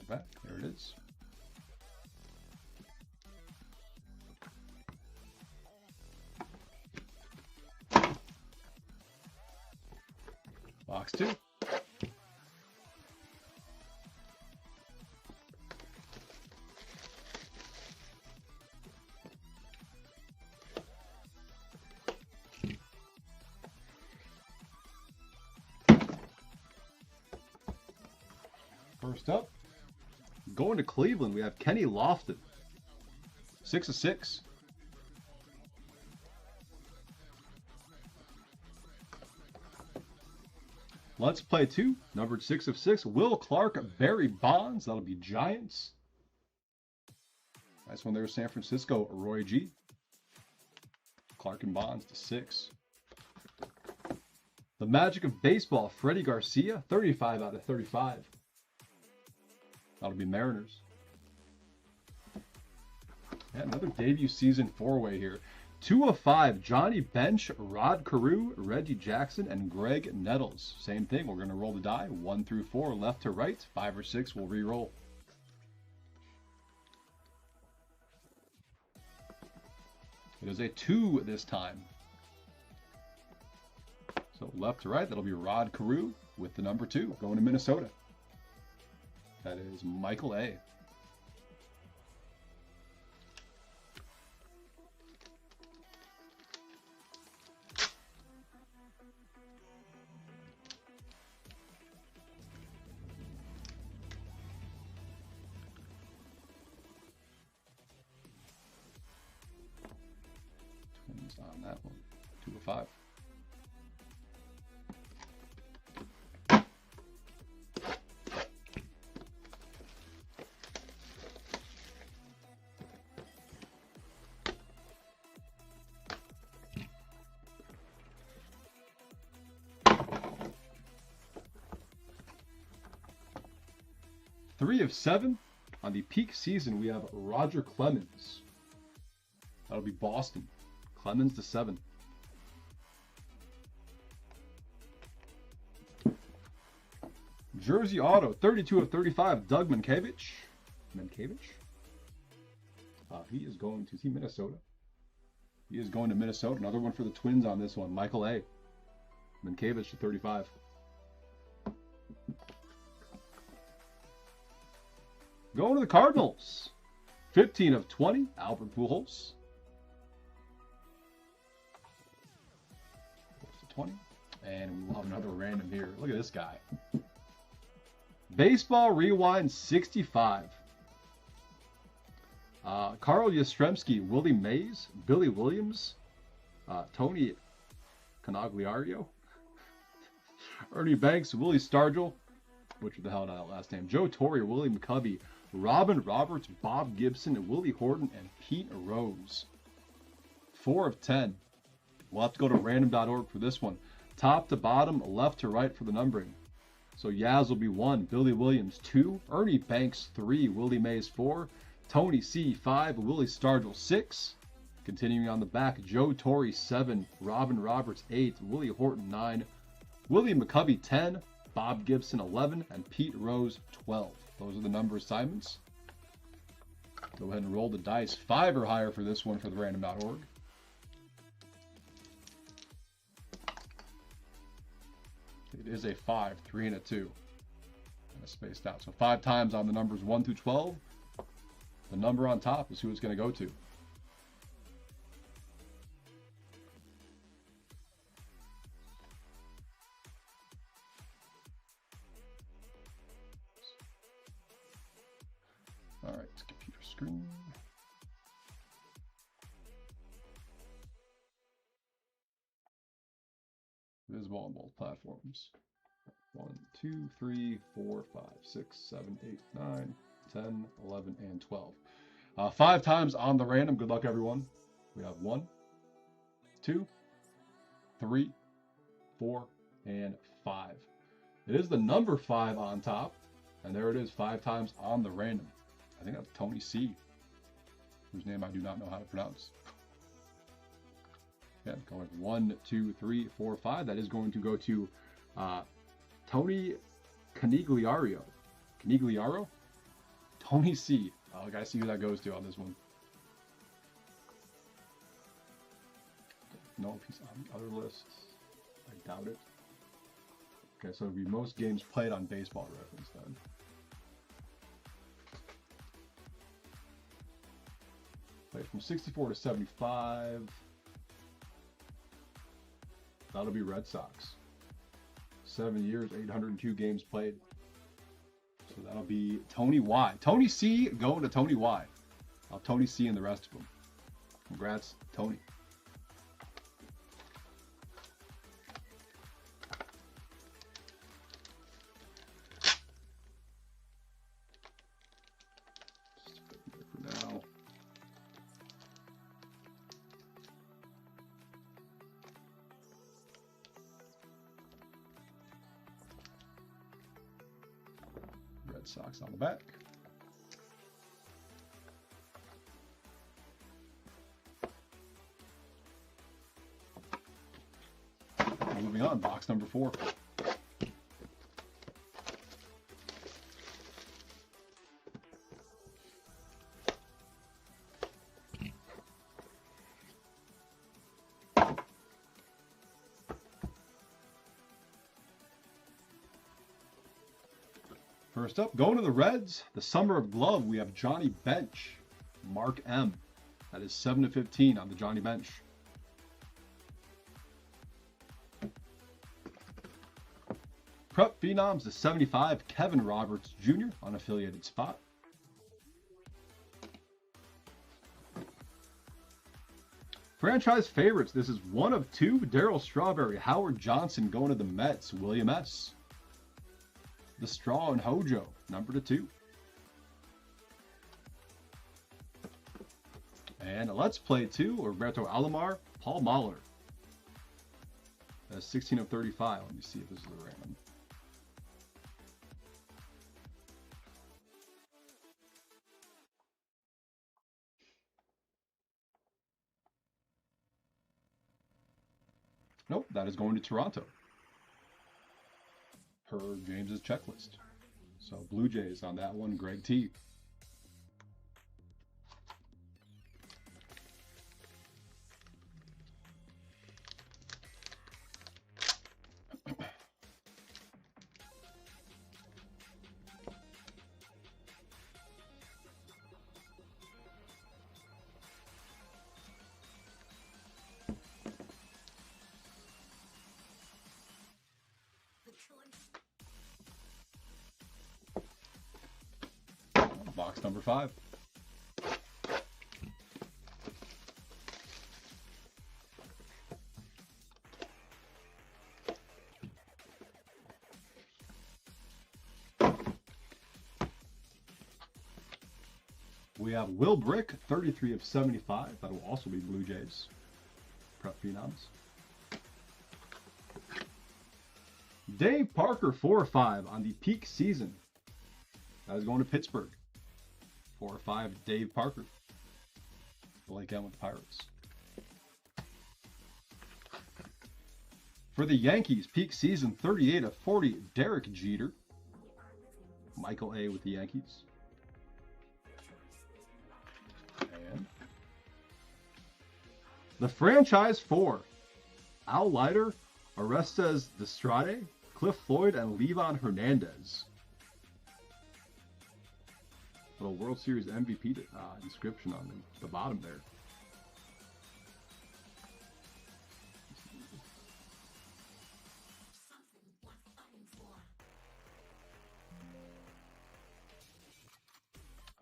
Back. There it is. Box 2. First up, going to Cleveland, we have Kenny Lofton. 6 of 6. Let's play 2. Numbered 6 of 6. Will Clark, Barry Bonds. That'll be Giants. Nice one there, San Francisco. Roy G. Clark and Bonds to 6. The Magic of Baseball, Freddie Garcia. 35 out of 35. That'll be Mariners. Yeah, another debut season 4-way here. 2 of 5, Johnny Bench, Rod Carew, Reggie Jackson, and Greg Nettles. Same thing, we're going to roll the die. 1 through 4, left to right. 5 or 6, we'll re-roll. It is a 2 this time. So left to right, that'll be Rod Carew with the number 2, going to Minnesota. That is Michael A. Twins on that one. 2 of 5. Three of 7. On the peak season, we have Roger Clemens. That'll be Boston. Clemens to 7. Jersey Auto, 32 of 35, Doug Mankiewicz. He is going to Minnesota. He is going to Minnesota. Another one for the Twins on this one. Michael A. Minkiewicz to 35. Going to the Cardinals. 15 of 20. Albert Pujols. Goes to 20. And we'll have another random here. Look at this guy. Baseball Rewind 65. Carl Yastrzemski, Willie Mays, Billy Williams, Tony Canagliario, Ernie Banks, Willie Stargell, which the hell not that last name, Joe Torre, Willie McCovey, Robin Roberts, Bob Gibson, Willie Horton, and Pete Rose. 4 of 10. We'll have to go to random.org for this one. Top to bottom, left to right for the numbering. So Yaz will be 1, Billy Williams 2, Ernie Banks 3, Willie Mays 4, Tony C 5, Willie Stargell 6. Continuing on the back, Joe Torre 7, Robin Roberts 8, Willie Horton 9, Willie McCovey 10, Bob Gibson 11, and Pete Rose 12. Those are the number assignments. Go ahead and roll the dice. 5 or higher for this one for the random.org. It is a 5, 3, and a 2. And a spaced out. So 5 times on the numbers 1 through 12. The number on top is who it's going to go to. All right, computer screen. Visible on both platforms. 1, 2, 3, 4, 5, 6, 7, 8, 9, 10, 11, and 12. 5 times on the random. Good luck, everyone. We have 1, 2, 3, 4, and 5. It is the number 5 on top. And there it is, 5 times on the random. I think that's Tony C, whose name I do not know how to pronounce. Yeah, going 1, 2, 3, 4, 5. That is going to go to Tony Canigliaro. Canigliaro? Tony C. I gotta see who that goes to on this one. Don't know if he's on the other list. I doubt it. Okay, so it would be most games played on Baseball Reference then. Played from 64 to 75. That'll be Red Sox. 7 years, 802 games played. So that'll be Tony Y. Tony C going to Tony Y. I'll Tony C and the rest of them. Congrats, Tony. For now. Red Sox on the back. Moving on, box number 4. First up, going to the Reds, the Summer of Glove, we have Johnny Bench, Mark M. That is 7 to 15 on the Johnny Bench. Prep Phenoms, the 75, Kevin Roberts Jr., unaffiliated spot. Franchise favorites, this is 1 of 2, Darryl Strawberry, Howard Johnson going to the Mets, William S. The Straw and Hojo, number to 2. And Let's Play 2, Roberto Alomar, Paul Mahler. That's 16 of 35. Let me see if this is a random. Nope, that is going to Toronto. Per James's checklist. So Blue Jays on that one, Greg T. box number 5. We have Will Brick, 33 of 75. That will also be Blue Jays. Prep Phenoms. Dave Parker, 4 of 5 on the peak season. That is going to Pittsburgh. 4 of 5, Dave Parker. Blake M with the Pirates. For the Yankees, peak season, 38 of 40, Derek Jeter. Michael A with the Yankees. And the franchise 4, Al Leiter, Orestes Destrade, Cliff Floyd, and Levon Hernandez. Little World Series MVP description on the bottom there.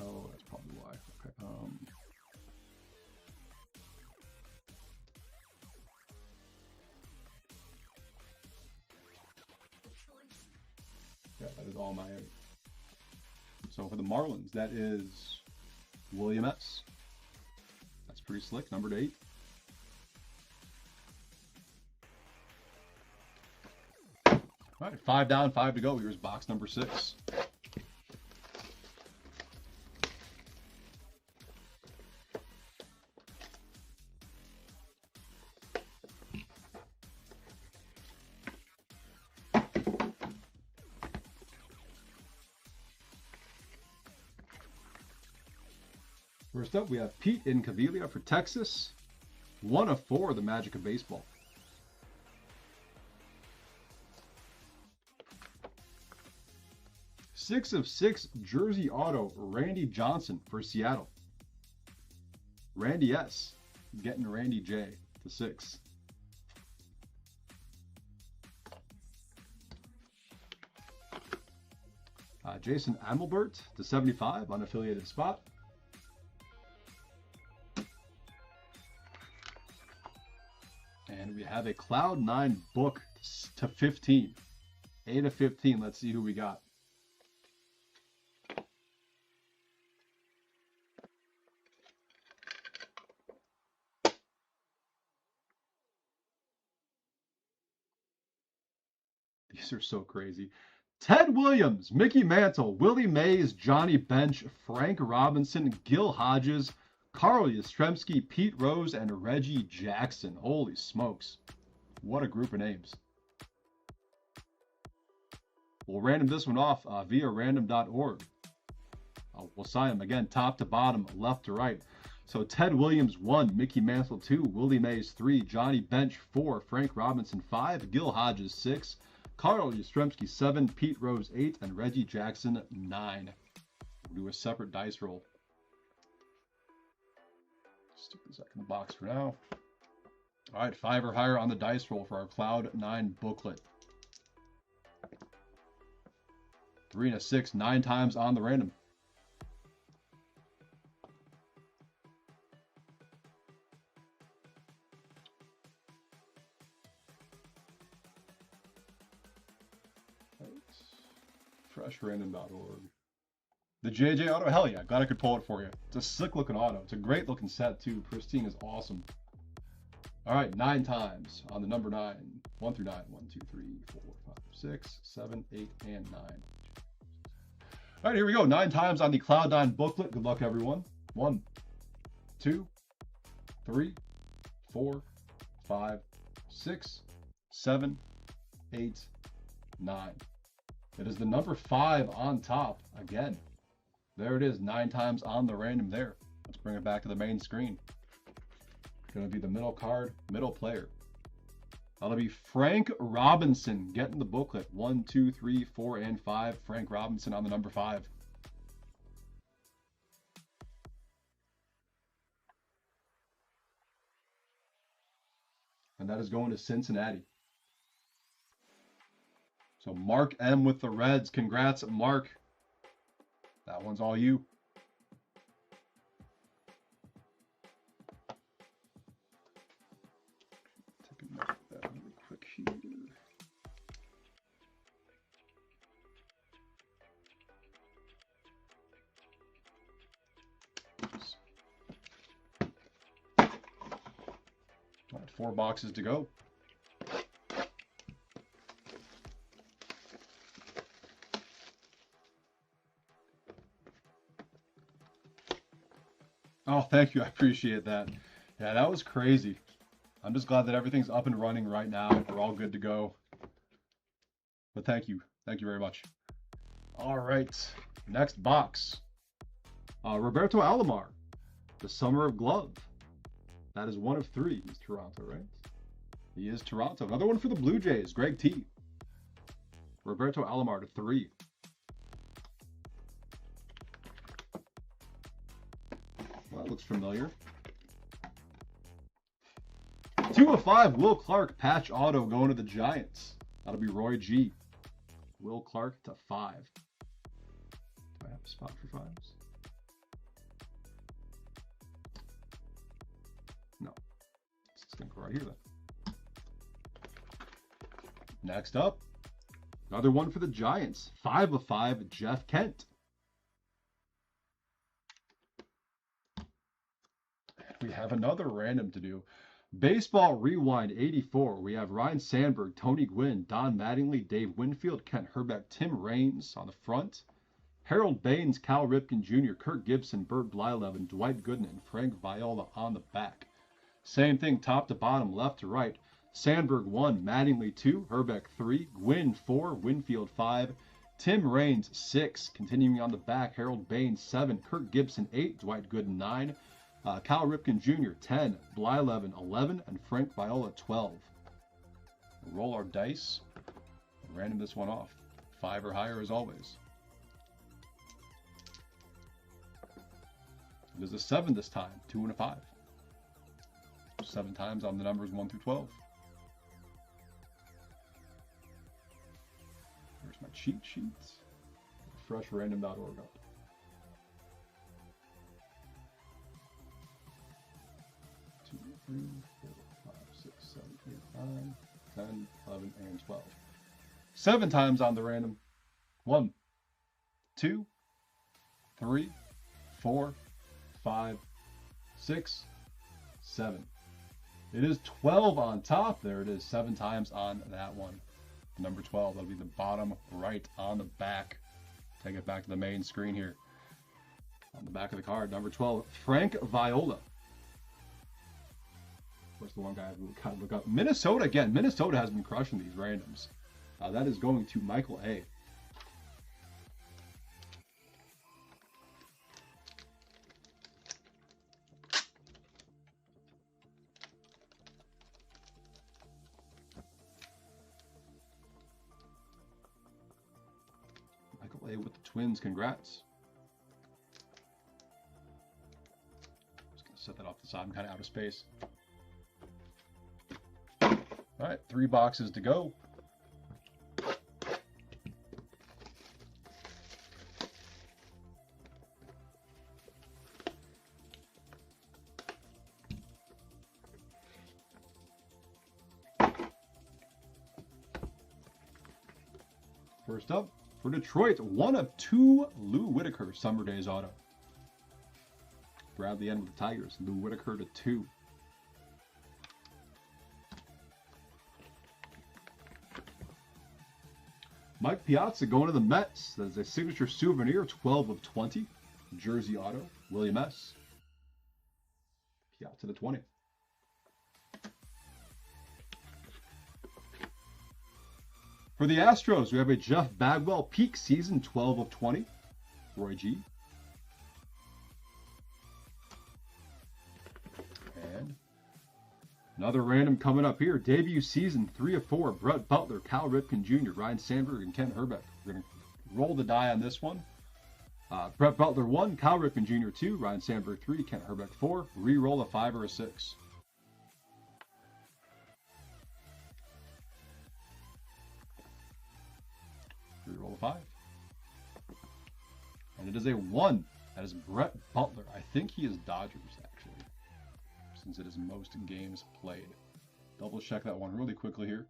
Oh, that's probably why. Okay. Yeah, that is all Miami. So for the Marlins, that is William S. That's pretty slick. Numbered 8. All right, 5 down, 5 to go. Here's box number 6. First up, we have Pete Incaviglia for Texas. 1 of 4, the Magic of Baseball. Six of 6, Jersey Auto, Randy Johnson for Seattle. Randy S. getting Randy J to 6. Jason Amelbert to 75, unaffiliated spot. And we have a Cloud9 book to 15. 8 of 15. Let's see who we got. These are so crazy. Ted Williams, Mickey Mantle, Willie Mays, Johnny Bench, Frank Robinson, Gil Hodges, Carl Yastrzemski, Pete Rose, and Reggie Jackson. Holy smokes. What a group of names. We'll random this one off via random.org. We'll sign them again, top to bottom, left to right. So Ted Williams 1, Mickey Mantle 2, Willie Mays 3, Johnny Bench 4, Frank Robinson 5, Gil Hodges 6, Carl Yastrzemski 7, Pete Rose 8, and Reggie Jackson 9. We'll do a separate dice roll. Stick this back in the box for now. All right, 5 or higher on the dice roll for our Cloud9 booklet. 3 and a 6, 9 times on the random. FreshRandom.org. The JJ Auto, hell yeah, glad I could pull it for you. It's a slick looking auto. It's a great looking set too. Pristine is awesome. All right, 9 times on the number 9. 1 through 9. 1, 2, 3, 4, 5, 6, 7, 8, and 9. All right, here we go. 9 times on the Cloud9 booklet. Good luck, everyone. 1, 2, 3, 4, 5, 6, 7, 8, 9. It is the number 5 on top again. There it is, 9 times on the random there. Let's bring it back to the main screen. Going to be the middle card, middle player. That'll be Frank Robinson getting the booklet. 1, 2, 3, 4, and 5. Frank Robinson on the number 5. And that is going to Cincinnati. So Mark M with the Reds. Congrats, Mark. That one's all you. 4 boxes to go. Oh, thank you. I appreciate that. Yeah, that was crazy. I'm just glad that everything's up and running right now. We're all good to go. But thank you. Thank you very much. All right. Next box. Roberto Alomar, the Summer of Glove. That is 1 of 3. He's Toronto, right? He is Toronto. Another one for the Blue Jays, Greg T. Roberto Alomar to 3. Well, that looks familiar. 2 of 5, Will Clark, patch auto going to the Giants. That'll be Roy G. Will Clark to 5. Do I have a spot for 5s? No. It's going to go right here then. Next up, another one for the Giants. 5 of 5, Jeff Kent. We have another random to do. Baseball Rewind 84. We have Ryan Sandberg, Tony Gwynn, Don Mattingly, Dave Winfield, Kent Herbeck, Tim Raines on the front. Harold Baines, Cal Ripken Jr., Kirk Gibson, Bert Blyleven, Dwight Gooden, and Frank Viola on the back. Same thing top to bottom, left to right. Sandberg 1, Mattingly 2, Herbeck 3, Gwynn 4, Winfield 5, Tim Raines 6. Continuing on the back, Harold Baines 7, Kirk Gibson 8, Dwight Gooden 9, Cal Ripken Jr. 10, Blyleven 11, and Frank Viola 12. Roll our dice. Random this one off. 5 or higher as always. There's a 7 this time. 2 and a 5. 7 times on the numbers 1 through 12. There's my cheat sheets. Refreshrandom.org up. 2, 3, 4, 5, 6, 7, 8, 9, 10, 11, and 12. 7 times on the random. 1, 2, 3, 4, 5, 6, 7. It is 12 on top. There it is. 7 times on that one. Number 12. That'll be the bottom right on the back. Take it back to the main screen here. On the back of the card, number 12, Frank Viola. Of course, the one guy I really kind of look up. Minnesota again. Minnesota has been crushing these randoms. That is going to Michael A. Michael A with the Twins. Congrats. Just gonna set that off the side. I'm kind of out of space. All right, 3 boxes to go. First up, for Detroit, 1 of 2, Lou Whitaker, Summer Days auto. Bradley N with the Tigers, Lou Whitaker to 2. Mike Piazza going to the Mets. That is a signature souvenir, 12 of 20. Jersey auto, William S. Piazza to 20. For the Astros, we have a Jeff Bagwell peak season, 12 of 20. Roy G. And another random coming up here. Debut season, 3 of 4. Brett Butler, Cal Ripken Jr., Ryan Sandberg, and Kent Herbeck. We're going to roll the die on this one. Brett Butler 1, Cal Ripken Jr. 2, Ryan Sandberg 3, Kent Herbeck 4. Re-roll a 5 or a 6. Reroll a 5. And it is a 1. That is Brett Butler. I think he is Dodgers, actually, since it is most games played. Double check that one really quickly here.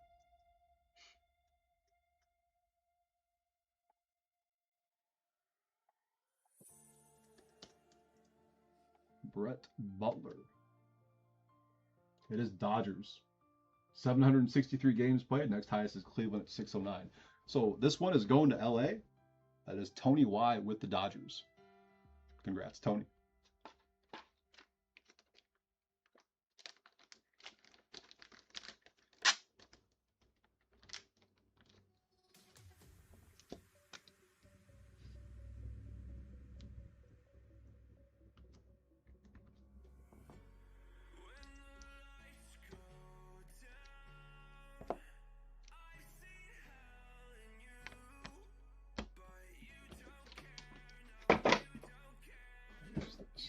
Brett Butler. It is Dodgers. 763 games played. Next highest is Cleveland at 609. So this one is going to LA. That is Tony Y with the Dodgers. Congrats, Tony.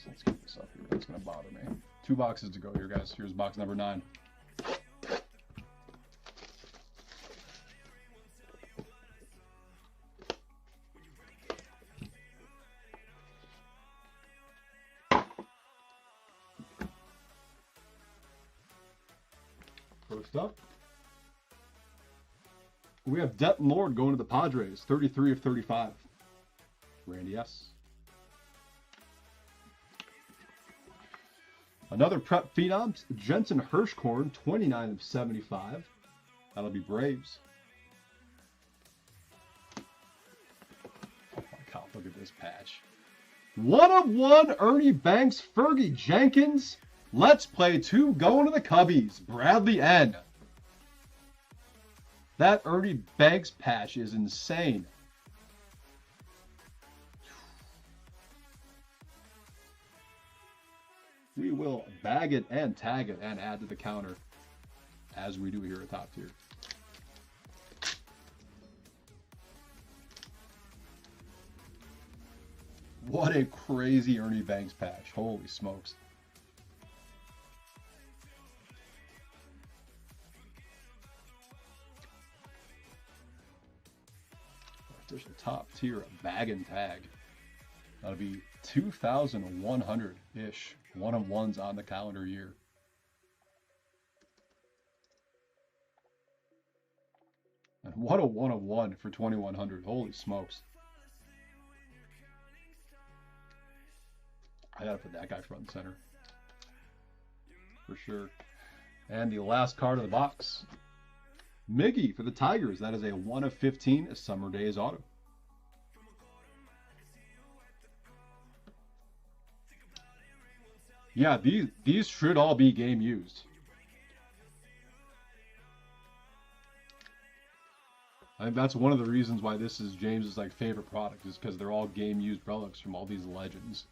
Let's get this up here. That's going to bother me. 2 boxes to go here, guys. Here's box number 9. First up, we have Denton Lord going to the Padres. 33 of 35. Randy S. Another prep phenom, Jensen Hirschkorn, 29 of 75. That'll be Braves. Oh my God, look at this patch. 1 of 1, Ernie Banks, Fergie Jenkins. Let's play 2 going to the Cubbies. Bradley N. That Ernie Banks patch is insane. We will bag it and tag it and add to the counter as we do here at Top Tier. What a crazy Ernie Banks patch. Holy smokes. There's a Top Tier bag and tag. That'll be 2,100-ish 1-of-1s on the calendar year. And what a 1-of-1 for 2,100. Holy smokes. I gotta put that guy front and center. For sure. And the last card of the box. Miggy for the Tigers. That is a 1/15 Summer Days auto. Yeah, these should all be game used. I think that's one of the reasons why this is James's favorite product, is because they're all game used relics from all these legends.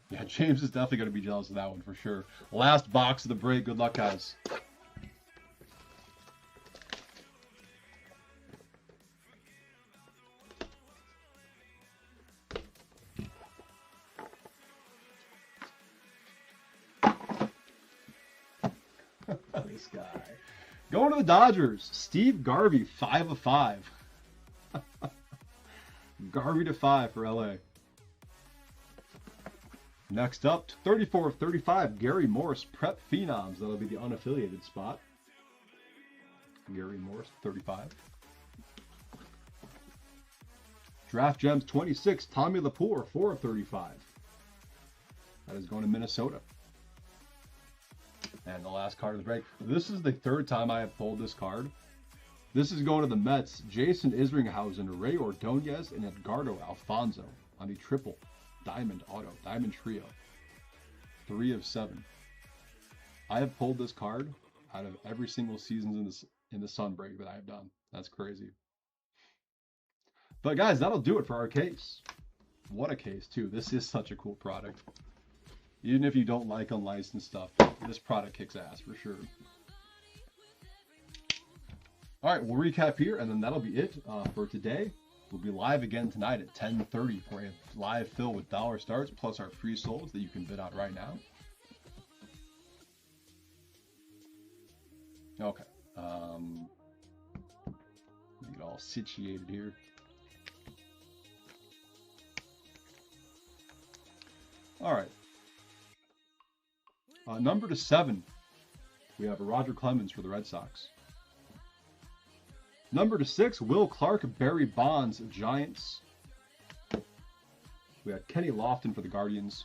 Yeah, James is definitely going to be jealous of that one for sure. Last box of the break. Good luck, guys. This guy. Going to the Dodgers. Steve Garvey, 5 of 5. Garvey to 5 for LA. Next up, 34 of 35, Gary Morse, Prep Phenoms. That'll be the unaffiliated spot. Gary Morse, 35. Draft Gems, 26, Tommy Lapour, 4 of 35. That is going to Minnesota. And the last card of the break. This is the 3rd time I have pulled this card. This is going to the Mets, Jason Isringhausen, Ray Ordonez, and Edgardo Alfonso on the triple Diamond Auto, Diamond Trio. 3 of 7. I have pulled this card out of every single season in the Sun break that I have done. That's crazy. But guys, that'll do it for our case. What a case too. This is such a cool product. Even if you don't like unlicensed stuff, this product kicks ass for sure. All right, we'll recap here, and then that'll be it for today. We'll be live again tonight at 10:30 for a live fill with dollar starts, plus our free souls that you can bid on right now. Okay. Get all situated here. All right. Number to 7, we have Roger Clemens for the Red Sox. Number to 6, Will Clark, Barry Bonds, Giants. We had Kenny Lofton for the Guardians.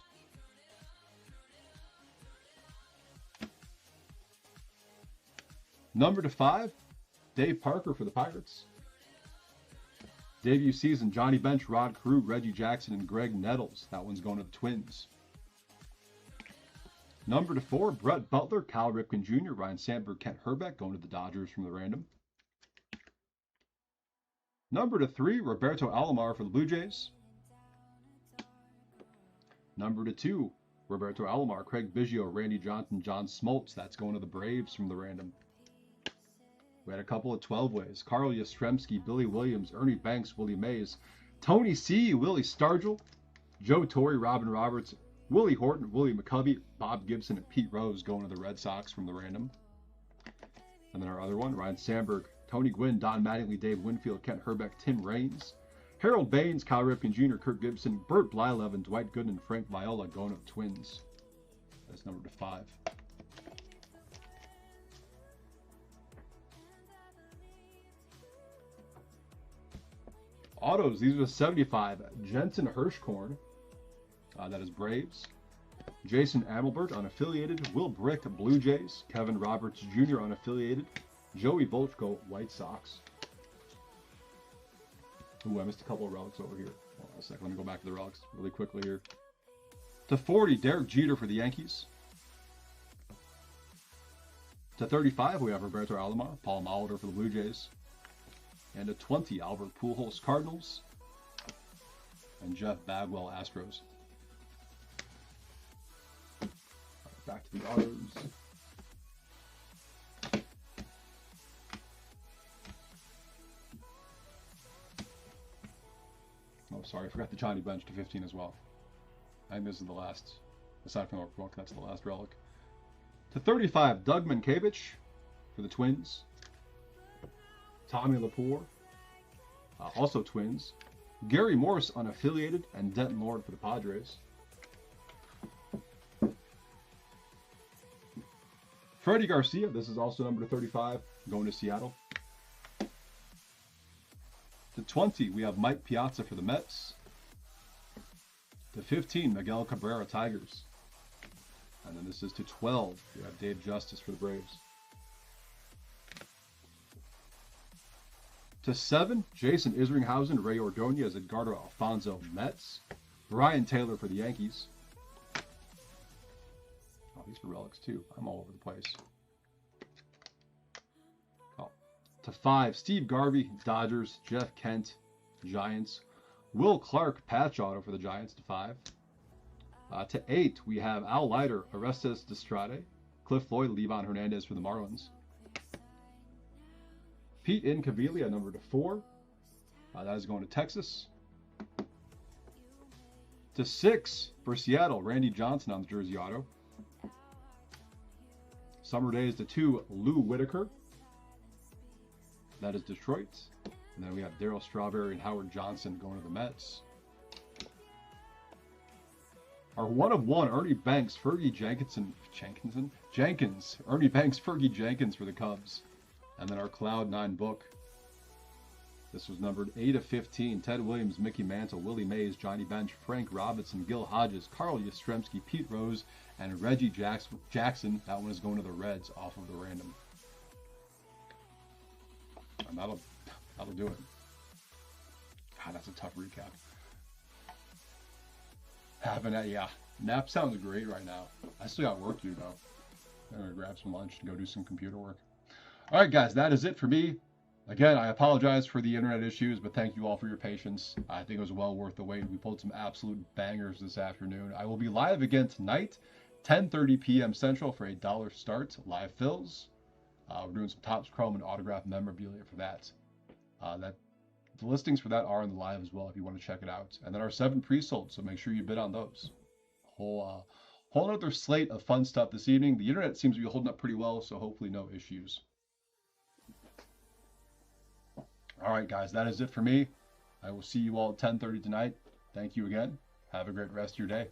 Number to 5, Dave Parker for the Pirates. Debut season, Johnny Bench, Rod Carew, Reggie Jackson, and Greg Nettles. That one's going to the Twins. Number to 4, Brett Butler, Cal Ripken Jr., Ryan Sandberg, Kent Herbeck, going to the Dodgers from the random. Number to 3, Roberto Alomar for the Blue Jays. Number to 2, Roberto Alomar, Craig Biggio, Randy Johnson, John Smoltz. That's going to the Braves from the random. We had a couple of 12 ways. Carl Yastrzemski, Billy Williams, Ernie Banks, Willie Mays, Tony C., Willie Stargell, Joe Torre, Robin Roberts, Willie Horton, Willie McCovey, Bob Gibson, and Pete Rose going to the Red Sox from the random. And then our other one, Ryan Sandberg, Tony Gwynn, Don Mattingly, Dave Winfield, Kent Herbeck, Tim Raines, Harold Baines, Kyle Ripken Jr., Kirk Gibson, Bert Blyleven, Dwight Gooden, and Frank Viola going to the Twins. That's number to 5. Autos, these are 75. Jensen Hirschkorn, that is Braves. Jason Amelbert, unaffiliated. Will Brick, Blue Jays. Kevin Roberts Jr., unaffiliated. Joey Volchko, White Sox. Ooh, I missed a couple of relics over here. Hold on a second, let me go back to the relics really quickly here. To 40, Derek Jeter for the Yankees. To 35, we have Roberto Alomar, Paul Molitor for the Blue Jays. And to 20, Albert Pujols, Cardinals. And Jeff Bagwell, Astros. Back to the autos. Oh, sorry, I forgot the Johnny Bench to 15 as well. I think this is the last, aside from the book, that's the last relic. To 35, Doug Mankiewicz for the Twins. Tommy Laporte, also Twins. Gary Morse, unaffiliated, and Denton Lord for the Padres. Freddie Garcia, this is also number 35, going to Seattle. To 20, we have Mike Piazza for the Mets. To 15, Miguel Cabrera, Tigers. And then this is to 12, we have Dave Justice for the Braves. To 7, Jason Isringhausen, Ray Ordonez, Edgardo Alfonso, Mets. Brian Taylor for the Yankees. Oh, these are relics too. I'm all over the place. Oh. To 5, Steve Garvey, Dodgers. Jeff Kent, Giants. Will Clark, patch auto for the Giants to 5. To 8, we have Al Leiter, Orestes Destrade. Cliff Floyd, Levon Hernandez for the Marlins. Pete Incaviglia, number to 4. That is going to Texas. To 6, for Seattle, Randy Johnson on the jersey auto. Summer Days to 2, Lou Whitaker. That is Detroit. And then we have Darryl Strawberry and Howard Johnson going to the Mets. Our 1 of 1, Ernie Banks, Fergie Jenkins. Ernie Banks, Fergie Jenkins for the Cubs. And then our Cloud 9 book. This was numbered 8 of 15. Ted Williams, Mickey Mantle, Willie Mays, Johnny Bench, Frank Robinson, Gil Hodges, Carl Yastrzemski, Pete Rose, and Reggie Jackson. That one is going to the Reds off of the random. And that'll do it. God, that's a tough recap. Yeah, nap sounds great right now. I still got work to do though. I'm gonna grab some lunch and go do some computer work. All right, guys, that is it for me. Again, I apologize for the internet issues, but thank you all for your patience. I think it was well worth the wait. We pulled some absolute bangers this afternoon. I will be live again tonight, 10:30 p.m. Central for $1 start, live fills. We're doing some Topps Chrome and autographed memorabilia for that. The listings for that are in the live as well if you want to check it out. And then our 7 pre-sold, so make sure you bid on those. Whole other slate of fun stuff this evening. The internet seems to be holding up pretty well, so hopefully no issues. All right, guys, that is it for me. I will see you all at 10:30 tonight. Thank you again. Have a great rest of your day.